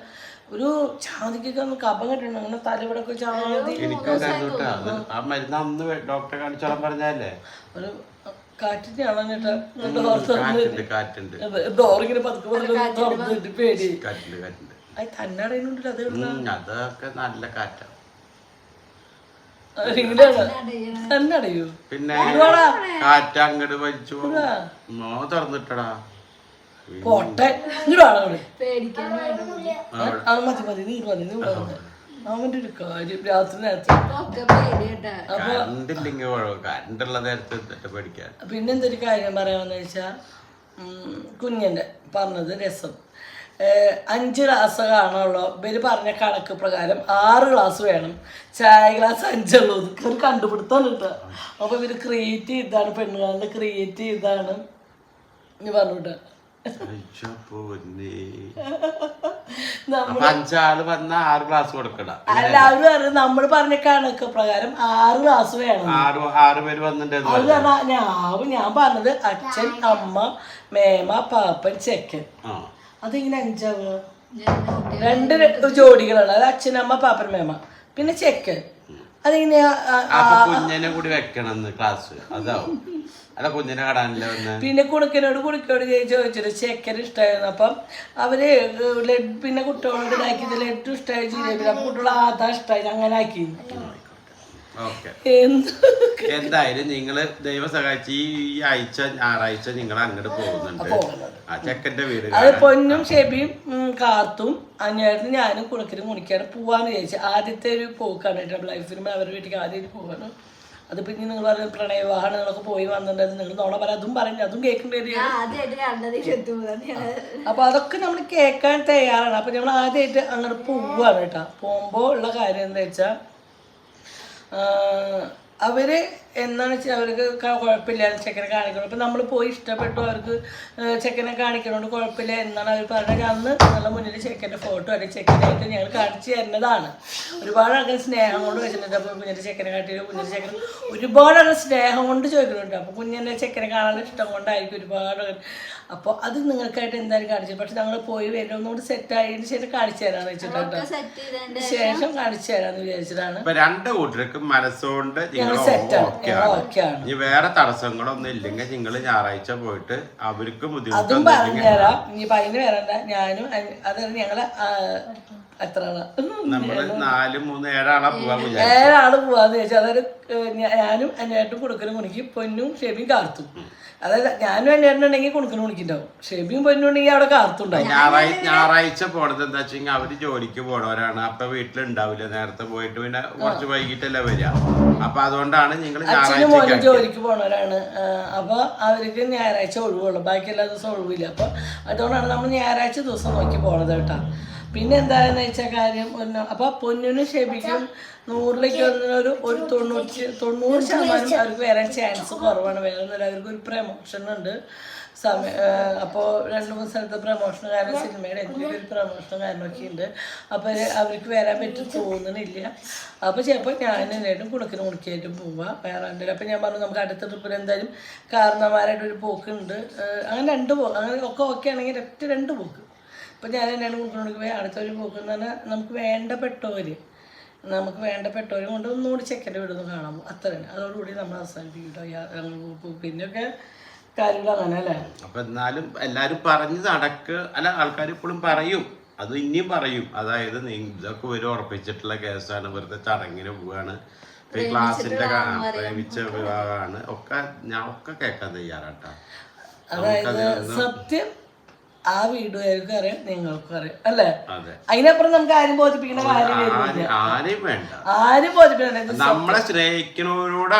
ഒരു ചാതിക്കൊക്കെ ഒന്ന് കപം കെട്ടണം. അങ്ങനെ തലവിടൊക്കെ ചാതി ഡോക്ടറെ കാണിച്ചോളാൻ പറഞ്ഞല്ലേ ഒരു കാറ്റിനാണോ ചേട്ടാ. ഡോറിങ്ങനെ പതുക്കെ തുറന്നിട്ട് പേടി അത് തന്നെ അടയുന്നുണ്ടല്ലോ. അത് അതൊക്കെ നല്ല കാറ്റാണ്. തന്നെ അടയോ പിന്നെ കാറ്റ് അങ്ങോട്ട് വലിച്ചു തുറന്നിട്ടടാ പോട്ടെ. ഇങ്ങോട്ടാണ് മതി മതി നീ മതി നീ അവന്റെ ഒരു കാര്യം രാത്രി നേരത്തെ. പിന്നെന്തൊരു കാര്യം പറയാമെന്ന് വെച്ചാ കുഞ്ഞിന്റെ പറഞ്ഞത് രസം. 5 ഗ്ലാസ് കാണുള്ളൂ. ഇവര് പറഞ്ഞ കണക്ക് പ്രകാരം 6 ഗ്ലാസ് വേണം. ചായ ഗ്ലാസ് 5 ഉള്ളൂ. ഒരു കണ്ടുപിടുത്താണ് കേട്ടോ. അപ്പൊ ഇവര് ക്രിയേറ്റ് ചെയ്താണ്, പെണ്ണുകാരുടെ ക്രിയേറ്റ് ചെയ്താണ് നീ പറഞ്ഞിട്ട്. എല്ലാവരും നമ്മള് പറഞ്ഞ കണക്ക് പ്രകാരം 6 ഗ്ലാസ് വേണം. ഞാൻ പറഞ്ഞത് അച്ഛൻ, അമ്മ, മേമ, പാപ്പൻ, ചെക്കൻ. അതിങ്ങനെ 5 2 ജോഡികളാണ്. അത് അച്ഛൻ, അമ്മ, പാപ്പൻ, മേമ, പിന്നെ ചെക്കൻ. അതിങ്ങനെ കുഞ്ഞിനെ കൂടി വെക്കണം ക്ലാസ്. അതാവും അല്ല കുഞ്ഞിനെ കടാനില്ല. പിന്നെ കുടുക്കനോട് ചോദിച്ചിട്ട് ചെക്കൻ ഇഷ്ടമായിരുന്നു. അപ്പം അവര് പിന്നെ കുട്ടികളോട് ഇതാക്കിയത് ലഡ്ഡു ഇഷ്ടമായി, ജിലേബി. അപ്പൊ കുട്ടികൾ ആധാ ഇഷ്ടമായി, അങ്ങനെ ആക്കി. എന്തായാലും നിങ്ങള് ദൈവം സഹായിച്ച് ഈ ആഴ്ച ഞായറാഴ്ച നിങ്ങൾ അങ്ങോട്ട് പോകുന്നുണ്ട്. ആ ചെക്കന്റെ വീട് അത് പൊന്നും ഷെബിയും കാത്തും അഞ്ഞായിരുന്നു ഞാനും കുടുക്കനും കുണിക്കാനും പോവാന്ന് വിചാരിച്ചു. ആദ്യത്തെ ഒരു പോക്കാണ് ലൈഫിന് അവരുടെ വീട്ടിലേക്ക് ആദ്യം പോവാണ്. അത് പിന്നെ നിങ്ങൾ പറഞ്ഞ പ്രണയവിവാഹമാണ്, നിങ്ങളൊക്കെ പോയി വന്നിട്ടുണ്ടായിരുന്നു. നിങ്ങൾ നോളെ പറയാം, അതും പറഞ്ഞു, അതും കേൾക്കേണ്ടി. അപ്പൊ അതൊക്കെ നമ്മൾ കേൾക്കാൻ തയ്യാറാണ്. അപ്പൊ നമ്മൾ ആദ്യമായിട്ട് അങ്ങോട്ട് പോവാണ് കേട്ടോ. പോകുമ്പോ ഉള്ള കാര്യം എന്താ വെച്ചാ അവര് എന്താണെന്ന് വെച്ചാൽ അവർക്ക് കുഴപ്പമില്ല ചെക്കനെ കാണിക്കണം. ഇപ്പം നമ്മൾ പോയി ഇഷ്ടപ്പെട്ടു, അവർക്ക് ചെക്കനെ കാണിക്കണോണ്ട് കുഴപ്പമില്ല എന്നാണ് അവർ പറഞ്ഞത്. അന്ന് ഞങ്ങളുടെ മുന്നിൽ ചെക്കൻ്റെ ഫോട്ടോ അല്ലെങ്കിൽ ചെക്കനായിട്ട് ഞങ്ങൾ കാണിച്ചു തരുന്നതാണ്. ഒരുപാട് ആൾക്കാർ സ്നേഹം കൊണ്ട് വെച്ചിട്ടുണ്ട്. അപ്പോൾ കുഞ്ഞിൻ്റെ ചെക്കനെ കാട്ടിയോ കുഞ്ഞിൻ്റെ ചെക്കൻ ഒരുപാട് ആൾക്കാർ സ്നേഹം കൊണ്ട് ചോദിക്കുന്നുണ്ട്. അപ്പോൾ കുഞ്ഞിൻ്റെ ചെക്കനെ കാണാൻ ഇഷ്ടം കൊണ്ടായിരിക്കും ഒരുപാട്. അപ്പോൾ അത് നിങ്ങൾക്കായിട്ട് എന്തായാലും കാണിച്ചു. പക്ഷെ ഞങ്ങൾ പോയി വരും ഒന്നുകൂടി സെറ്റായതിന് ശേഷം കാണിച്ചു തരാന്ന് വെച്ചിട്ടുണ്ട്. ശേഷം കാണിച്ചു തരാന്ന് വിചാരിച്ചിട്ടാണ്. 2 കൂട്ടർക്കും മനസ്സുകൊണ്ട് ഞങ്ങൾ സെറ്റാണ്. വേറെ തടസ്സങ്ങളൊന്നും ഇല്ലെങ്കിൽ നിങ്ങൾ ഞായറാഴ്ച പോയിട്ട് അവർക്ക് അതും പറഞ്ഞുതരാം. ഇനി അതിന് വരണ്ട. ഞാനും അതായത് ഞങ്ങളെ എത്ര ആളാ? നമ്മള് 4, 3, 7 ആളാ പോവാൻ വിചാരിച്ചു. 7 ആള് പോവാന്ന് ചോദിച്ചാൽ അതായത് ഞാനും അന്നേട്ടും കൊടുക്കലും കുണിക്കും, പൊന്നും ഷെബിയും കാർത്തും. അതായത് ഞാനും അന്നേട്ടുണ്ടെങ്കിൽ കൊടുക്കലും കുണിക്കുണ്ടാവും, ഷെബിയും പൊന്നും ഉണ്ടെങ്കിൽ അവിടെ കാർത്തുണ്ടാവും. ഞായറാഴ്ച പോണത് എന്താ വെച്ചാൽ അവര് ജോലിക്ക് പോണവരാണ്. അപ്പൊ വീട്ടിലുണ്ടാവില്ല, നേരത്തെ പോയിട്ട് പിന്നെ കുറച്ച് വൈകിട്ടല്ലേ വരിക. അപ്പൊ അതുകൊണ്ടാണ് നിങ്ങൾ അച്ഛനും മോനും ജോലിക്ക് പോണവരാണ്. അപ്പൊ അവർക്ക് ഞായറാഴ്ച ഒഴിവുള്ളൂ, ബാക്കി എല്ലാ ദിവസവും ഒഴിവില്ല. അപ്പൊ അതുകൊണ്ടാണ് നമ്മൾ ഞായറാഴ്ച ദിവസം നോക്കി പോണത് കേട്ടോ. പിന്നെ എന്താണെന്ന് വെച്ചാൽ കാര്യം അപ്പൊ പൊന്നിനും ഷെബിക്കും 100ലേക്ക് ഒരു 90% അവർക്ക് വരാൻ ചാൻസ് കുറവാണ്. വേറെ അവർക്ക് ഒരു പ്രമോഷൻ ഉണ്ട് അപ്പോൾ 2-3 സ്ഥലത്ത് പ്രമോഷൻ കാരണം, സിനിമയുടെ എന്തെങ്കിലും ഒരു പ്രമോഷൻ കാരണമൊക്കെ ഉണ്ട്. അപ്പോൾ അവർക്ക് വരാൻ പറ്റും തോന്നണില്ല. അപ്പോൾ ചിലപ്പോൾ ഞാൻ എല്ലാവരും കുണക്കിനായിട്ടും പോവാം വേറെ എന്തെങ്കിലും. അപ്പോൾ ഞാൻ പറഞ്ഞു നമുക്ക് അടുത്ത ട്രിപ്പിൽ എന്തായാലും കാരണന്മാരായിട്ടൊരു പോക്കുണ്ട്. അങ്ങനെ 2 പോക്ക് അങ്ങനെ ഒക്കെ ഓക്കെ ആണെങ്കിൽ 2 പോക്ക്. അപ്പോൾ ഞാൻ എന്നാണ് കുണക്കിനോട് പോയി അടുത്തൊരു പോക്ക് എന്ന് പറഞ്ഞാൽ നമുക്ക് വേണ്ടപ്പെട്ടവരും കൊണ്ട് ഒന്നുകൂടി ചെക്കൻ്റെ വീട് ഒന്ന് കാണാൻ പോകും. അത്രയാണ്. അതോടുകൂടി നമ്മൾ അവസാനിപ്പിക്കും. പിന്നെയൊക്കെ കാര്യങ്ങൾ അങ്ങനെ അല്ലേ. അപ്പൊ എന്നാലും എല്ലാരും പറഞ്ഞ് അല്ല ആൾക്കാർ ഇപ്പോഴും പറയും, അത് ഇനിയും പറയും. അതായത് ഇതൊക്കെ ഒരു ഉറപ്പിച്ചിട്ടുള്ള കേസാണ്, വെറുതെ ചടങ്ങിന് പോവാണ്, ക്ലാസ്സിന്റെ പ്രേമിച്ച വിവാഹമാണ് ഒക്കെ. ഞാൻ ഒക്കെ കേൾക്കാൻ തയ്യാറാട്ടാ. അതായത് സത്യം ആ വീടുകാർക്കും അറിയാം, നിങ്ങൾക്കും അറിയാം അല്ലേ. അതിനപ്പുറം നമുക്ക് ആരും ബോധിപ്പിക്കുന്ന കാര്യം ആരും വേണ്ട, ആരും ബോധിപ്പിക്കണ്ട. നമ്മളെ സ്നേഹിക്കുന്നവരോട്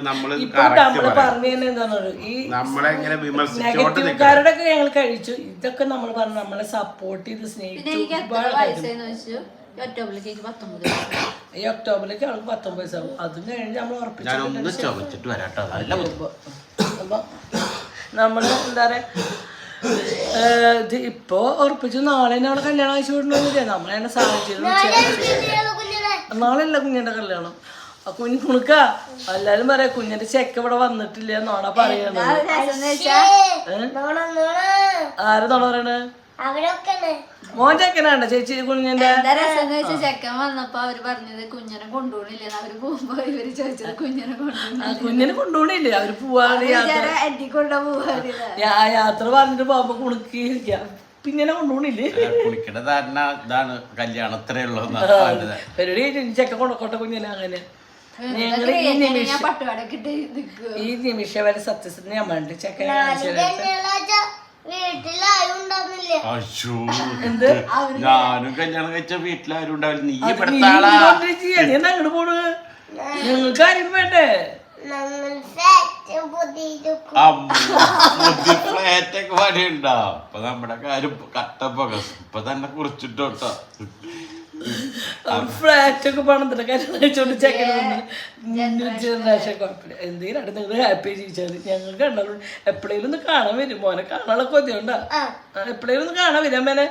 നമ്മള് പറഞ്ഞു തന്നെ എന്താണോ ഈ നമ്മളെ ഇങ്ങനെ നെഗറ്റീവുകാരുടെ ഒക്കെ ഞങ്ങൾ കഴിച്ചു. ഇതൊക്കെ നമ്മൾ പറഞ്ഞു നമ്മളെ സപ്പോർട്ട് ചെയ്ത് സ്നേഹിച്ചു. ഈ ഒക്ടോബറിലേക്ക് അവൾക്ക് 19 വയസ്സാവും. അതും കഴിഞ്ഞ് നമ്മൾ ഉറപ്പിച്ചിട്ട് അപ്പൊ നമ്മള് എന്താ പറയാ ഇത് ഇപ്പൊ ഉറപ്പിച്ചു നാളെ തന്നെ അവളെ കല്യാണം അയച്ചു വിടണമെന്നില്ല. നമ്മളതിന്റെ സാഹചര്യം നാളെയല്ല കുഞ്ഞിന്റെ കല്യാണം. ആ കുണുക്ക എല്ലാരും പറയാ കുഞ്ഞിന്റെ ചെക്ക് ഇവിടെ വന്നിട്ടില്ല എന്നാണ് പറയണത്. ആര് നോണ പറയണേ? മോൻ ചെക്കനാണ്ട ചേച്ചി കുഞ്ഞിന്റെ ചെക്കൻ വന്നപ്പോ അവര് പറഞ്ഞത് കുഞ്ഞിനെ കൊണ്ടുപോണില്ല. അവര് പോകുമ്പോ ഇവര് ചോദിച്ചത് കുഞ്ഞിനെ കൊണ്ടുപോണില്ലേ. അവര് പോവാണ് യാത്ര പറഞ്ഞിട്ട് പോകുമ്പോ കുണുക്കിരിക്ക പിന്നെ കൊണ്ടുപോണില്ലേ. കുളിക്കണ ധാരണ ഇതാണ് കല്യാണം അത്രേ ഉള്ളൂ. പരിപാടി ചെക്ക കൊണ്ടക്കോട്ടെ കുഞ്ഞിനെ. അങ്ങനെ ഞങ്ങള് ഈ നിമിഷം വരെ സത്യസന്ധ ഞാൻ വേണ്ട ചെക്കനെ ഞാനും കല്യാണം കഴിച്ച വീട്ടിലാരും ഉണ്ടാവില്ല. നീ അങ്ങോട്ട് പോണ് ഞങ്ങൾക്ക് ആരും വേണ്ടേ. ഫ്ലാറ്റൊക്കെ പണിയുണ്ടോ? അപ്പൊ നമ്മുടെ കാര്യം കട്ടപ്പക ഇപ്പൊ തന്നെ കുറിച്ചിട്ടോട്ടോ. ഫ്ലാറ്റൊക്കെ പണത്തിന്റെ കാര്യം കഴിച്ചോണ്ട് ചെക്കൻ ജനറേഷൻ കുഴപ്പമില്ല. എന്തെങ്കിലും നിങ്ങൾ ഹാപ്പി ജീവിച്ചാൽ ഞങ്ങൾക്ക് കണ്ടാലും എപ്പോഴേലും ഒന്ന് കാണാൻ വരും. മോനെ കാണാനുള്ള കൊതിയുണ്ടാ. എപ്പോഴേലും ഒന്ന് കാണാൻ വരാൻ മേനെ.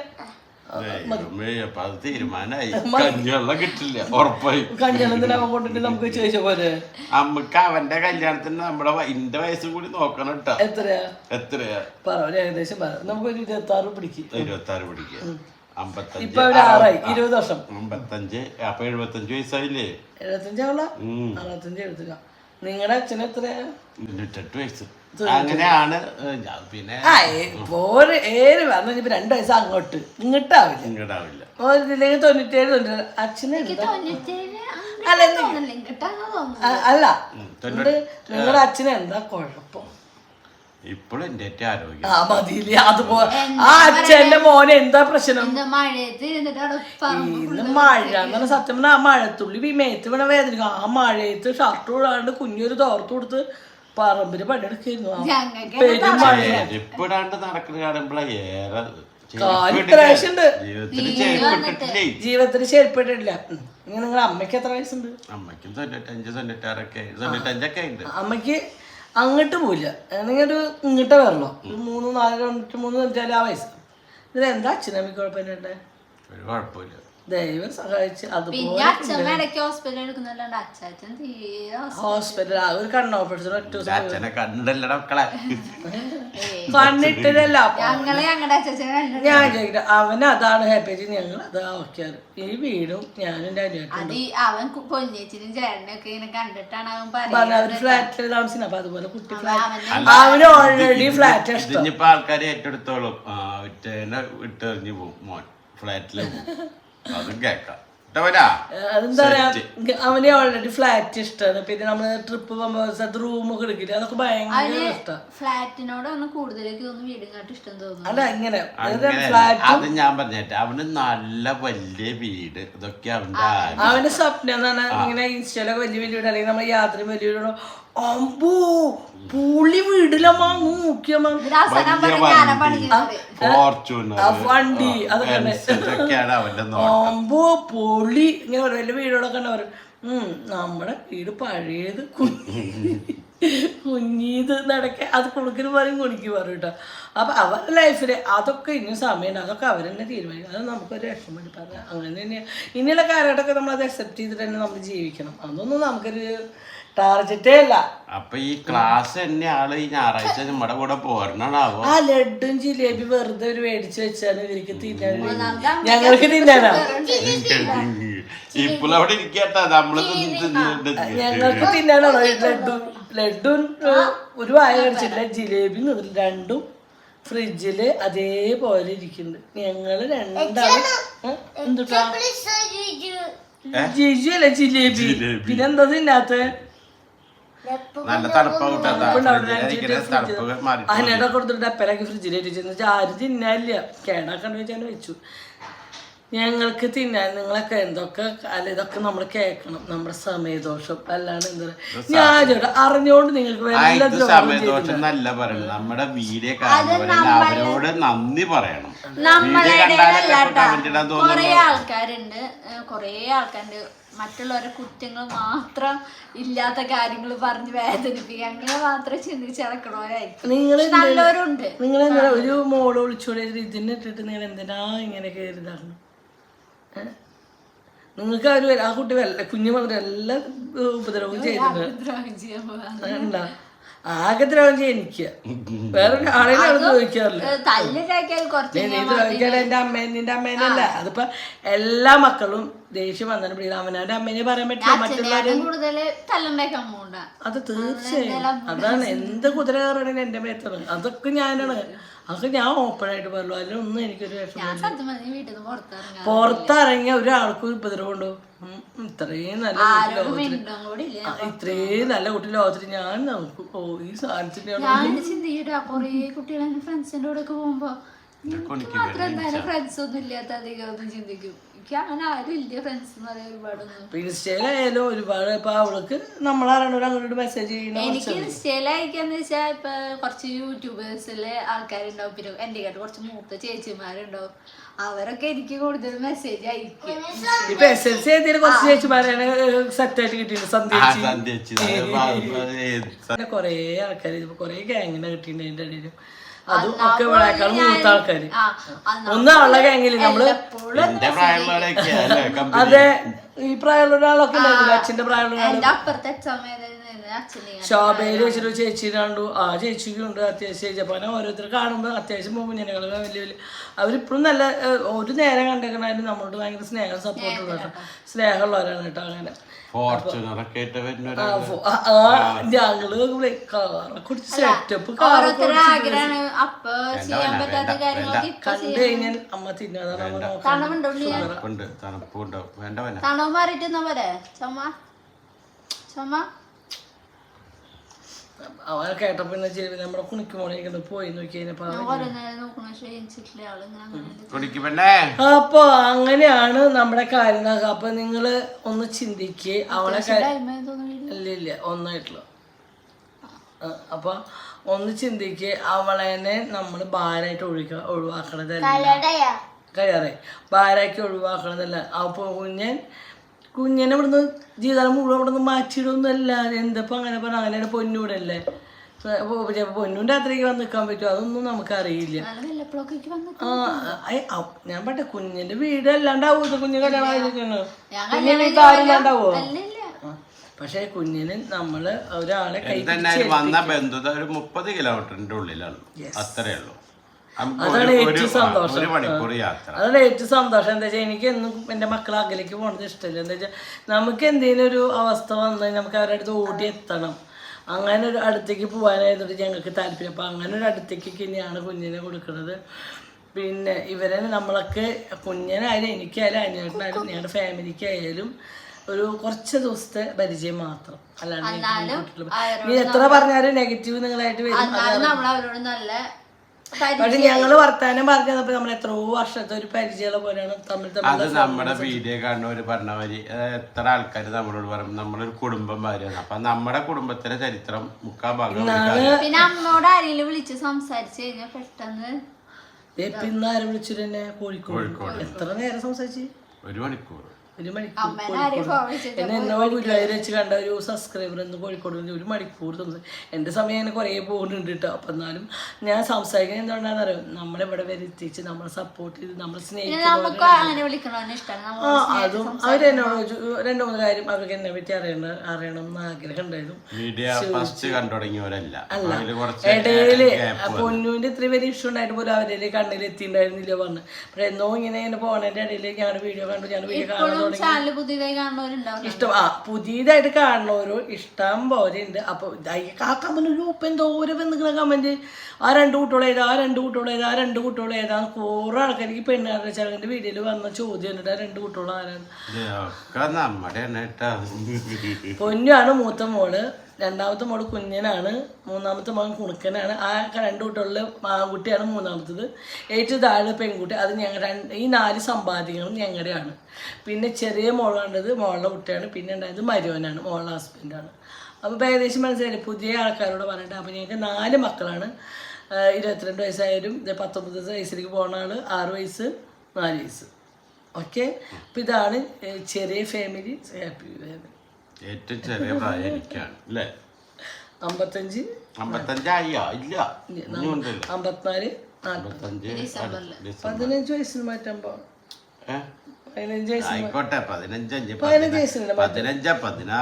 തീരുമാനായി കഞ്ഞിവെള്ളം കിട്ടില്ല ഉറപ്പായി. കല്യാണത്തിന് അവൻ കൊണ്ടിട്ട് നമുക്ക് ചോദിച്ച പോലെ നമുക്ക് അവന്റെ കല്യാണത്തിന് നമ്മുടെ എന്റെ വയസ്സും കൂടി നോക്കണം കേട്ടോ. എത്രയാ പറ ഏകദേശം പറ. നമുക്കൊരു 26 പിടിക്കും. 26 പിടിക്കാം. 55 20 വർഷം 55 അപ്പൊ 75 വയസ്സായില്ലേ? 75 ആവള 65 എഴുതുക. നിങ്ങളുടെ അച്ഛന് എത്രയാ? 98 വയസ്സ്. അങ്ങനെയാണ്. പിന്നെ ഏഴ് വന്നു 2 വയസ്സ് അങ്ങോട്ട് ഇങ്ങോട്ടാവില്ല. 97 അച്ഛന് അല്ല നിങ്ങളുടെ അച്ഛന് എന്താ കുഴപ്പം? ഇപ്പോഴും എന്റെ ആരോഗ്യം മതിയില്ല. അതുപോലെ ആ അച്ഛന്റെ മോനെ എന്താ പ്രശ്നം? ഇന്ന് മഴ എന്ന് പറഞ്ഞ സത്യം പറഞ്ഞാൽ ആ മഴത്തുള്ളി മേത്ത് വീണ വേദന. ആ മഴയത്ത് ഷർട്ട് ഇടാണ്ട് കുഞ്ഞൊരു തോർത്ത് കൊടുത്ത് പറമ്പില് പണിയെടുക്കുന്നു. ഇപ്പിടാണ്ട് നടക്കുന്ന കാണുമ്പോഴേ ഏറെ ജീവിതത്തിൽ ചെരുപ്പിട്ടില്ല. നിങ്ങളുടെ അമ്മയ്ക്ക് എത്ര വയസ്സുണ്ട്? അമ്മയ്ക്കും 95, 96 ഉണ്ട്. അമ്മയ്ക്ക് അങ്ങോട്ട് പോയില്ല. ആണെങ്കിൽ ഒരു ഇങ്ങോട്ടേ വരണോ 3, 4, 3 വെച്ചാൽ ആ വയസ്സ്. ഇതിലെന്താ അച്ഛനമ്മയ്ക്ക് കുഴപ്പമില്ല. ഒരു കുഴപ്പമില്ല. ദൈവം സഹായിച്ച് അതുപോലെ ഹോസ്പിറ്റൽ ഒരു കണ്ണോപ്പറേഷൻ ഒറ്റ കണ്ണിട്ടതല്ല. ഞാൻ ചോദിക്കട്ടെ അവന് അതാണ് ഹാപ്പി. ഞങ്ങൾ അതാ നോക്കിയാല് ഈ വീടും ഞാനും ഫ്ലാറ്റിൽ താമസിക്കണം. അപ്പൊ അതുപോലെ കുട്ടി അവന് ഓൾറെഡി ഫ്ലാറ്റ് ഇനിയിപ്പോ ആൾക്കാര് ഏറ്റെടുത്തോളും. ഇട്ടെറിഞ്ഞു പോകും മോൻ ഫ്ലാറ്റില്. അതും കേക്കാം ഇട്ടവനാ. അതെന്താ പറയാ, അവന് ഓൾറെഡി ഫ്ലാറ്റ് ഇഷ്ടമാണ്. പിന്നെ നമ്മള് ട്രിപ്പ് പോകുമ്പോ റൂമൊക്കെ എടുക്കില്ല, അതൊക്കെ ഭയങ്കര ഇഷ്ടമാണ്. ഫ്ലാറ്റിനോടാണ് കൂടുതലേക്ക് വീടിനായിട്ട് ഇഷ്ടം തോന്നുന്നു. അല്ല ഇങ്ങനെ അത് ഞാൻ പറഞ്ഞേട്ടെ, അവന് നല്ല വലിയ വീട് ഇതൊക്കെ അവന്റെ സ്വപ്നം എന്ന് പറഞ്ഞാൽ ഇങ്ങനെ ഇൻസ്റ്റയിലൊക്കെ വലിയ വലിയ വീട്, അല്ലെങ്കിൽ നമ്മൾ യാത്രയും വലിയ വീട്. അമ്പോ പുള്ളി വീടിലമ്മ നോക്കിയമ്മ വണ്ടി അതൊക്കെയാണ് അവന്റെ. അമ്പോ പൊളി ഇങ്ങനെ പറയും. വലിയ വീടുകളൊക്കെ ഉണ്ട് പറയും. നമ്മുടെ വീട് പഴയത് കുഞ്ഞീത് നടക്ക അത് കുണുക്കിന് പറയും കുണിക്ക് പറയും കേട്ടോ. അപ്പൊ അവരുടെ ലൈഫില് അതൊക്കെ ഇനി സമയമുണ്ട്, അതൊക്കെ അവർ തന്നെ തീരുമാനിക്കും. അത് നമുക്കൊരു വിഷമം വേണ്ടി പറഞ്ഞാൽ അങ്ങനെ തന്നെയാണ്. ഇനിയുള്ള കാലഘട്ടമൊക്കെ നമ്മൾ അത് അക്സെപ്റ്റ് ചെയ്തിട്ട് തന്നെ നമ്മൾ ജീവിക്കണം. അതൊന്നും നമുക്കൊരു ടാർജറ്റേ അല്ല. അപ്പൊ ഈ ക്ലാസ് തന്നെ ആള് ഈ ഞായറാഴ്ച നമ്മുടെ കൂടെ പോരണാവോ? ആ ലഡും ജിലേബി വെറുതെ ഒരു മേടിച്ചു വെച്ചാണ് ഇവർക്ക് തിന്നാൻ, ഞങ്ങൾക്ക് തിന്നാനാ. ഇപ്പോഴവിടെ ഇരിക്കട്ടാ, നമ്മള് ഞങ്ങൾക്ക് തിന്നാനാണോ ലഡും ഒരു വായ കടിച്ചിട്ടില്ല, ജിലേബി രണ്ടും ഫ്രിഡ്ജില് അതേപോലെ ഇരിക്കുന്നുണ്ട്. ഞങ്ങള് രണ്ടാളും എന്തുട്ടാ ജിജു അല്ല ജിലേബി. പിന്നെന്താ തിന്നാത്ത? നല്ല തണുപ്പൊക്കെ കൊടുത്തിട്ട് ഡപ്പലാക്കി ഫ്രിഡ്ജിലേക്ക് വെച്ചാൽ ആരും തിന്നാനില്ല, കേടാക്കണ്ട് വെച്ചാൽ വെച്ചു. ഞങ്ങൾക്ക് തിന്നാൻ നിങ്ങളൊക്കെ എന്തൊക്കെ അല്ല ഇതൊക്കെ നമ്മൾ കേൾക്കണം, നമ്മുടെ സമയദോഷം അല്ലാണ്ട് എന്താ പറയുക. ഞാൻ ചോട്ടെ അറിഞ്ഞോണ്ട് നിങ്ങൾക്ക് സമയദോഷം നല്ല പറയണം. നമ്മുടെ വീഡിയോ അവരോട് നന്ദി പറയണം. കൊറേ ആൾക്കാരുണ്ട് മറ്റുള്ളവരുടെ കുറ്റങ്ങൾ മാത്രം ഇല്ലാത്ത കാര്യങ്ങൾ പറഞ്ഞ് വേദനിപ്പിക്കുക, അങ്ങനെ മാത്രം ചിന്തിച്ച് നടക്കണവരായിരിക്കും. നല്ലവരുണ്ട്. നിങ്ങളെന്താ ഒരു മോള് വിളിച്ചോടെ ഇതിനെ ഇട്ടിട്ട് നിങ്ങൾ എന്തിനാ ഇങ്ങനെയൊക്കെ ഇതാക്കണം? നിങ്ങൾക്ക് ആ കുട്ടി കുഞ്ഞു മുതൽ എല്ലാ ഉപദ്രവവും ചെയ്തിട്ടുണ്ട്. ആകെ ദ്രോഹം ചെയ്യാനിക്കുക, വേറെ ആളെയും ചോദിക്കാറില്ല. എന്റെ നിന്റെ അമ്മേനല്ല. അതിപ്പോ എല്ലാ മക്കളും ദേഷ്യം വന്നാലും പിടിക്കില്ല. അവനവന്റെ അമ്മേനെ പറയാൻ പറ്റില്ല, മറ്റുള്ളവരും. അത് തീർച്ചയായും അതാണ്. എന്ത് കുതിര കയറണെങ്കിൽ എന്റെ മേത്താണ്. അതൊക്കെ ഞാനാണ്. അതൊക്കെ ഞാൻ ഓപ്പൺ ആയിട്ട് പറഞ്ഞു. അതിലൊന്നും എനിക്കൊരു വിഷമം. പുറത്തിറങ്ങിയ ഒരാൾക്കും ഉപദ്രവം ഉണ്ടോ? ഇത്രയും നല്ല കുട്ടി ലോകത്തിൽ ഞാൻ നോക്കും. ഓ ഈ സാധനത്തിന്റെ കൊറേ കുട്ടികളെ ഫ്രണ്ട്സിന്റെ കൂടെ ഒക്കെ പോകുമ്പോ മാത്രം എന്തായാലും ഫ്രണ്ട്സ് ഒന്നും ഇല്ലാത്ത അധികം ഒന്നും ചിന്തിക്കും. എനിക്ക് അങ്ങനെ ആരും ഇല്ല ഫ്രണ്ട്സ് എന്ന് പറയാൻ ഒരുപാടൊന്നും. ഇൻസ്റ്റയിലായാലും ഒരുപാട് ഇപ്പൊ അവൾക്ക് നമ്മളാരാണ് അങ്ങോട്ട് മെസ്സേജ് ചെയ്യുന്നത്. എനിക്ക് ഇൻസ്റ്റയിൽ അയക്കാന്ന് വെച്ചാൽ ഇപ്പൊ കുറച്ച് യൂട്യൂബേഴ്സിലെ ആൾക്കാരുണ്ടാവും, പിന്നെ എന്റെ കാട്ട് കുറച്ച് മൂത്ത ചേച്ചിമാരുണ്ടാവും. അവരൊക്കെ എനിക്ക് കൂടുതൽ മെസ്സേജ് അയക്കും. ഇപ്പൊ SLC എഴുതിയ കുറച്ച് ചേച്ചിമാരാണ് സെറ്റായിട്ട് കിട്ടിയിട്ടുണ്ട്. സന്ധ്യ കൊറേ ആൾക്കാർ കൊറേ ഗ്യാങ്ങിനെ കിട്ടിയിട്ടുണ്ട്. അതിന്റെ ഇടയിലും അതും ഒക്കെ ഇവിടെക്കാൾ മൂത്ത ആൾക്കാര് ഒന്നാളുള്ള ഗാംഗില് നമ്മള് അതെ ഈ പ്രായമുള്ള ഒരാളൊക്കെ ഉണ്ടായിരുന്നു. അച്ഛന്റെ പ്രായമുള്ള ശോഭയില് വെച്ചിട്ട് ചേച്ചി കണ്ടു. ആ ചേച്ചിക്കുണ്ട് അത്യാവശ്യം ചേച്ചി. അപ്പൊ ഓരോരുത്തർ കാണുമ്പോ അത്യാവശ്യം കുഞ്ഞിനകള് വലിയ വലിയ അവരിപ്പോഴും നല്ല ഒരു നേരം കണ്ടേക്കണായാലും നമ്മളോട് ഭയങ്കര സ്നേഹം സപ്പോർട്ടുള്ള കേട്ടോ, സ്നേഹമുള്ളവരാണ് കേട്ടോ. അങ്ങനെ ഞങ്ങള് കാറെ കുറിച്ച് സെറ്റപ്പ് കണ്ടു കഴിഞ്ഞാൽ അമ്മ അവനെ കേട്ടപ്പോ നമ്മുടെ കുണിക്കുമോളിരിക്കുന്നത് പോയി നോക്കി. അപ്പൊ അങ്ങനെയാണ് നമ്മുടെ കാര്യങ്ങൾ. അപ്പൊ നിങ്ങള് ഒന്ന് ചിന്തിക്കേ, അവളെ ഇല്ല ഒന്നായിട്ടുള്ള. അപ്പൊ ഒന്ന് ചിന്തിക്കേ, അവളെന്നെ നമ്മള് ഭാരമായിട്ട് ഒഴിവാക്കണതല്ല, കഴിയാറേ ഭാരമാക്കി ഒഴിവാക്കണതല്ല. അപ്പൊ കുഞ്ഞിനെ ഇവിടുന്ന് ജീവിതം മുഴുവൻ ഇവിടെ നിന്ന് മാറ്റിയിടൊന്നുമല്ല. എന്തപ്പോ അങ്ങനെ പറഞ്ഞ അങ്ങനെയാണ് പൊന്നൂടല്ലേ. പൊന്നൂന്റെ അത്രയ്ക്ക് വന്ന് നിൽക്കാൻ പറ്റുമോ അതൊന്നും നമുക്കറിയില്ല. ഞാൻ പറ്റേ കുഞ്ഞിന്റെ വീട് അല്ലാണ്ടാവൂ. ഇത് കുഞ്ഞ് കല്യാണം ആയിരിക്കുന്നു, കുഞ്ഞിന്റെ വീട്ടിൽ ആരില്ലാണ്ടാവോ? പക്ഷെ കുഞ്ഞിന് നമ്മള് ഒരാളെ വന്ന ബന്ധുത ഒരു 30 കിലോമീറ്ററിന്റെ ഉള്ളിലാണ്, അത്രേ ഉള്ളൂ. അതാണ് ഏറ്റവും സന്തോഷം. അതാണ് ഏറ്റവും സന്തോഷം. എന്താ വെച്ചാൽ എനിക്ക് എന്നും എൻ്റെ മക്കളെ അകലേക്ക് പോകണത് ഇഷ്ടമില്ല. എന്താ വെച്ചാൽ നമുക്ക് എന്തെങ്കിലും ഒരു അവസ്ഥ വന്നാൽ നമുക്ക് അവരുടെ അടുത്ത് ഓടി എത്തണം. അങ്ങനെ ഒരു അടുത്തേക്ക് പോകാനായതുകൊണ്ട് ഞങ്ങൾക്ക് താല്പര്യം. അപ്പം അങ്ങനെ ഒരു അടുത്തേക്ക് തന്നെയാണ് കുഞ്ഞിനെ കൊടുക്കുന്നത്. പിന്നെ ഇവരെ നമ്മളൊക്കെ കുഞ്ഞനായാലും എനിക്കായാലും അനിയനായാലും ഞങ്ങളുടെ ഫാമിലിക്കായാലും ഒരു കുറച്ച് ദിവസത്തെ പരിചയം മാത്രം, അല്ലാണ്ട് നീ എത്ര പറഞ്ഞാലും നെഗറ്റീവ് നിങ്ങളായിട്ട് വരും. നമ്മളവരോട് നല്ല പക്ഷെ ഞങ്ങള് വർത്താനം പറഞ്ഞു തന്നപ്പോ നമ്മൾ എത്രയോ വർഷത്തെ ഒരു പരിചയമുള്ള പോലെയാണ് തമ്മിൽ അത് നമ്മുടെ വീഡിയോ കാണുന്നവര് പറഞ്ഞ മാതിരി എത്ര ആൾക്കാർ നമ്മളോട് പറയും നമ്മളൊരു കുടുംബം മാതിരിയാണ്. അപ്പൊ നമ്മുടെ കുടുംബത്തിലെ ചരിത്രം മുക്കാൽ ഭാഗം പിന്നെ അമ്മോട് ആരെങ്കിലും വിളിച്ച് സംസാരിച്ചു കഴിഞ്ഞാൽ പെട്ടെന്ന് ഇന്ന് ആരും വിളിച്ചിട്ട് തന്നെ കോഴിക്കോട് എത്ര നേരം സംസാരിച്ച്? 1 മണിക്കൂർ. 1 മണിക്കൂർ എന്നെ എന്നോ ഗുരുവായൂർ വെച്ച് കണ്ട ഒരു സബ്സ്ക്രൈബർ എന്ന് കോഴിക്കോട് 1 മണിക്കൂർ എൻ്റെ സമയം അങ്ങനെ കുറേ പോകുന്നുണ്ട് കേട്ടോ. അപ്പം എന്നാലും ഞാൻ സംസാരിക്കുന്നത് എന്തുകൊണ്ടാണെന്ന് അറിയാം, നമ്മളിവിടെ വരുത്തിച്ച് നമ്മളെ സപ്പോർട്ട് ചെയ്ത് നമ്മളെ സ്നേഹിക്കുന്നത്. അതും അവരെന്നോട് 2-3 കാര്യം അവർക്ക് എന്നെ പറ്റി അറിയണം എന്ന് ആഗ്രഹം ഉണ്ടായിരുന്നു. ഇടയില് പൊന്നൂന്റെ ഇത്ര വലിയ ഇഷ്യൂ ഉണ്ടായിട്ട് പോലും അവരുടെ കണ്ണിൽ എത്തിണ്ടായിരുന്നില്ല പറഞ്ഞു. പക്ഷെ എന്നോ ഇങ്ങനെ പോണതിന്റെ ഇടയിൽ ഞാൻ വീഡിയോ കണ്ടു, ഞാൻ വീഡിയോ കാണാൻ ഇഷ്ടം പുതിയതായിട്ട് കാണുന്നവരോ ഇഷ്ടം പോലെ ഉണ്ട്. അപ്പൊ ആ കമന്റ് ഒരു ഒപ്പം എന്തോരം നിൽക്കുന്ന കമന്റ്, ആ 2 കുട്ടികളെ ഏതാ, ആ 2 കുട്ടികളെ ഏതാ, ആ 2 കുട്ടികളെ ഏതാ, കുറെ ആൾക്കാർക്ക് പെണ്ണുകാരുടെ ചടങ്ങിന്റെ വീഡിയോയിൽ വന്ന ചോദ്യം ഉണ്ട്, ആ 2 കുട്ടികൾ ആരാണ്? പൊന്നാണ് മൂത്ത മോള്, 2ാമത്തെ മോള് കുഞ്ഞനാണ്, 3ാമത്തെ മകൻ കുണുക്കനാണ്. ആ 2 കുട്ടികളിൽ ആൺകുട്ടിയാണ് 3ാമത്തത്. ഏറ്റവും താഴെ പെൺകുട്ടി. അത് ഞങ്ങളുടെ ഈ 4 സമ്പാദ്യങ്ങളും ഞങ്ങളുടെയാണ്. പിന്നെ ചെറിയ മോള് കണ്ടത് മോളുടെ കുട്ടിയാണ്. പിന്നെ ഉണ്ടായത് മരുവനാണ്, മോളുടെ ഹസ്ബൻഡാണ്. അപ്പോൾ ഏകദേശം മനസ്സിലായി പുതിയ ആൾക്കാരോട് പറഞ്ഞിട്ട്. അപ്പോൾ ഞങ്ങൾക്ക് 4 മക്കളാണ്. 22 വയസ്സായാലും 19 വയസ്സിലേക്ക് പോകുന്ന ആൾ, 6 വയസ്സ്, 4 വയസ്സ്. ഓക്കെ, അപ്പം ഇതാണ് ചെറിയ ഫാമിലി, ഹാപ്പി ഫാമിലി. ഏറ്റവും ചെറിയ പ്രായം എനിക്കാണ് അല്ലേ? 55 55 ഇല്ല 54 15 വയസ്സിന് മാറ്റുമ്പോ 15 വയസ്സിന് ആയിക്കോട്ടെ. 15 വയസ്സിനല്ലേ 15 16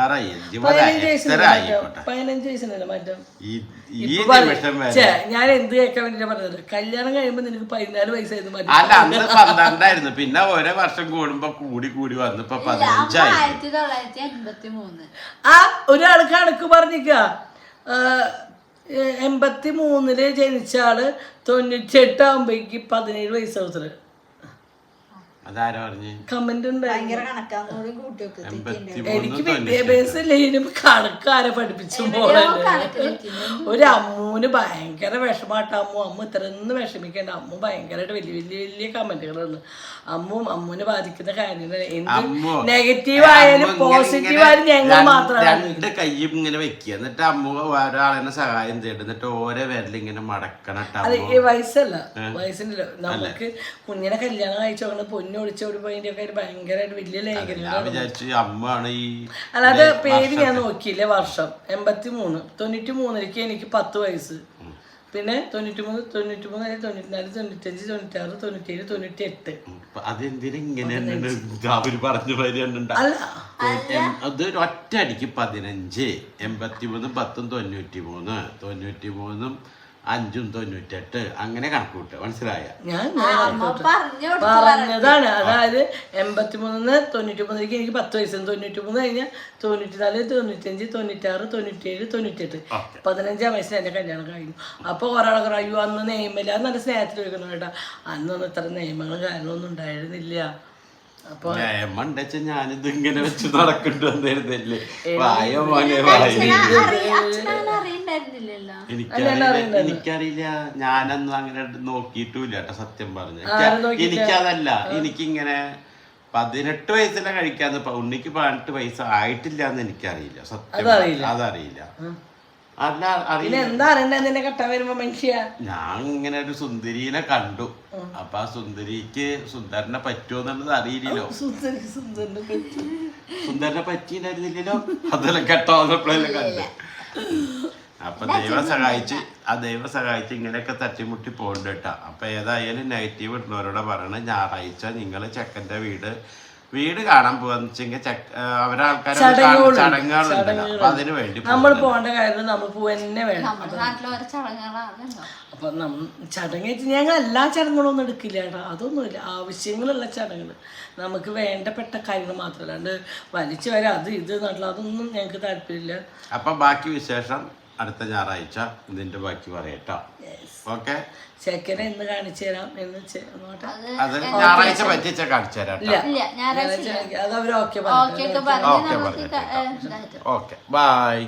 15 വയസ്സിനല്ലേ മാറ്റം. ഈ നിമിഷം വരെ ഞാൻ എന്ത് കേൾക്കാൻ വേണ്ടിട്ടാ പറഞ്ഞത്, കല്യാണം കഴിയുമ്പോ നിനക്ക് 14 വയസ്സായിരുന്നു മാറ്റം. അല്ല, അന്ന് 12 പിന്നെ ഓരോ വർഷം കൂടുമ്പോ കൂടി വന്നപ്പോ 15 1983. ആ ഒരാൾ കണക്ക് പറഞ്ഞിക്ക 83 ജനിച്ച ആള് 98 ആകുമ്പോഴേക്ക് 17 വയസ്സാവുന്നത്. അതാരാ പറഞ്ഞു? കമന്റ് ഉണ്ടായി. 83 എനിക്ക് വിദ്യാഭ്യാസം ഇല്ലെങ്കിലും കണക്കാരെ പഠിപ്പിച്ചു പോണല്ലേ. ഒരു അമ്മൂന് ഭയങ്കര വിഷമാട്ടോ. അമ്മ ഇത്രയൊന്നും വിഷമിക്കണ്ട. അമ്മ ഭയങ്കരമായിട്ട് വലിയ കമന്റുകൾ വന്നു. അമ്മൂന് ബാധിക്കുന്ന കാര്യങ്ങൾ എന്ത് നെഗറ്റീവ് ആയാലും പോസിറ്റീവ് ആയാലും ഞങ്ങൾ മാത്രമാണ് 2 കയ്യും ഇങ്ങനെ വെക്കുക. എന്നിട്ട് അമ്മ ഒരാളെന്നെ സഹായം തേടും. എന്നിട്ട് ഓരോ വിരൽ ഇങ്ങനെ മടക്കണം. അത് ഈ വയസ്സല്ല, വയസ്സിന്റെ നമുക്ക് കുഞ്ഞിനെ കല്യാണം കഴിച്ചോണ്ട് പൊന്നൊളിച്ചോടി പോയതിന്റെ ഒക്കെ ഭയങ്കരമായിട്ട് വലിയ ലേഖനങ്ങളാണ്. അല്ലാതെ പേര് ഞാൻ നോക്കിയില്ലേ. വർഷം 83, 93ലേക്ക് എനിക്ക് 10 വയസ്സ്. പിന്നെ 93, 94, 95, 96, 97, 98. അത് ഒറ്റ അടിക്ക് 15, 83, 10, 93, 93, 5, 98 അങ്ങനെ കണക്ക് കൂട്ടുക. മനസ്സിലായ? ഞാൻ പറഞ്ഞതാണ്. അതായത് 83, 93ലേക്ക് എനിക്ക് 10 വയസ്സ്. 93 കഴിഞ്ഞാൽ 94, 95, 96, 97, 98. 15-ാം വയസ്സിൽ എന്റെ കല്യാണം കഴിഞ്ഞു. അപ്പൊ കുറെ ആൾക്കാർ അയ്യോ അന്ന് നിയമമില്ല, അത് നല്ല സ്നേഹത്തിൽ വെക്കണം കേട്ടാ. അന്നൊന്നും ഇത്ര നിയമങ്ങളും കാര്യങ്ങളൊന്നും ഉണ്ടായിരുന്നില്ല. അപ്പൊ ഞാനിത് ഇങ്ങനെ വെച്ച് നടക്കണ്ടല്ലേ. എനിക്കറിയില്ല, ഞാനൊന്നും അങ്ങനെ നോക്കിയിട്ടില്ല കേട്ടോ സത്യം പറഞ്ഞ. എനിക്കതല്ല, എനിക്കിങ്ങനെ 18 വയസ്സിലെ കഴിക്കാന്ന്. ഉണ്ണിക്ക് 18 വയസ്സ് ആയിട്ടില്ല എന്ന് എനിക്കറിയില്ല സത്യം. അതറിയില്ല. ഞാൻ ഇങ്ങനെ ഒരു സുന്ദരീനെ കണ്ടു. അപ്പൊ ആ സുന്ദരിക്ക് സുന്ദരനെ പറ്റുമോന്നുള്ളത് അറിയില്ലല്ലോ. സുന്ദരനെ പറ്റിയില്ലായിരുന്നില്ലല്ലോ. അതെല്ലാം കെട്ടോന്നപ്പോഴെല്ലാം കണ്ടു. അപ്പൊ ദൈവം സഹായിച്ച് ഇങ്ങനെയൊക്കെ തട്ടിമുട്ടി പോകണ്ട കേട്ടാ. അപ്പൊ ഏതായാലും നെഗറ്റീവ് ഇടുന്നവരോട് പറയണ ഞായറാഴ്ച നിങ്ങള് ചെക്കന്റെ വീട് കാണാൻ പോവാന്ന് വെച്ചെങ്കിൽ അവരാൾക്കാർ ചടങ്ങുകളുണ്ടല്ലോ. അപ്പൊ അതിന് വേണ്ടി നമ്മൾ പോകേണ്ട കാര്യം നമ്മൾ പോവന്നെ വേണം. അപ്പൊ ചടങ്ങ് ഞങ്ങൾ എല്ലാ ചടങ്ങുകളൊന്നും എടുക്കില്ല കേട്ടോ. അതൊന്നുമില്ല, ആവശ്യങ്ങളുള്ള ചടങ്ങുകൾ നമുക്ക് വേണ്ടപ്പെട്ട കാര്യങ്ങൾ മാത്രമല്ലാണ്ട് വലിച്ചു വരാം അത് ഇത് എന്നുള്ള അതൊന്നും ഞങ്ങൾക്ക് താല്പര്യമില്ല. അപ്പൊ ബാക്കി വിശേഷം അടുത്ത ഞായറാഴ്ച ഇതിന്റെ ബാക്കി പറയട്ടോ. ഓക്കെ, ചെക്കനെ എന്ന് കാണിച്ചു തരാം എന്ന് നോട്ടെ. അത് ഞായറാഴ്ച പറ്റിച്ച കാണിച്ചു തരാം. അത് അവർ ഓക്കെ ഓക്കെ, ബൈ.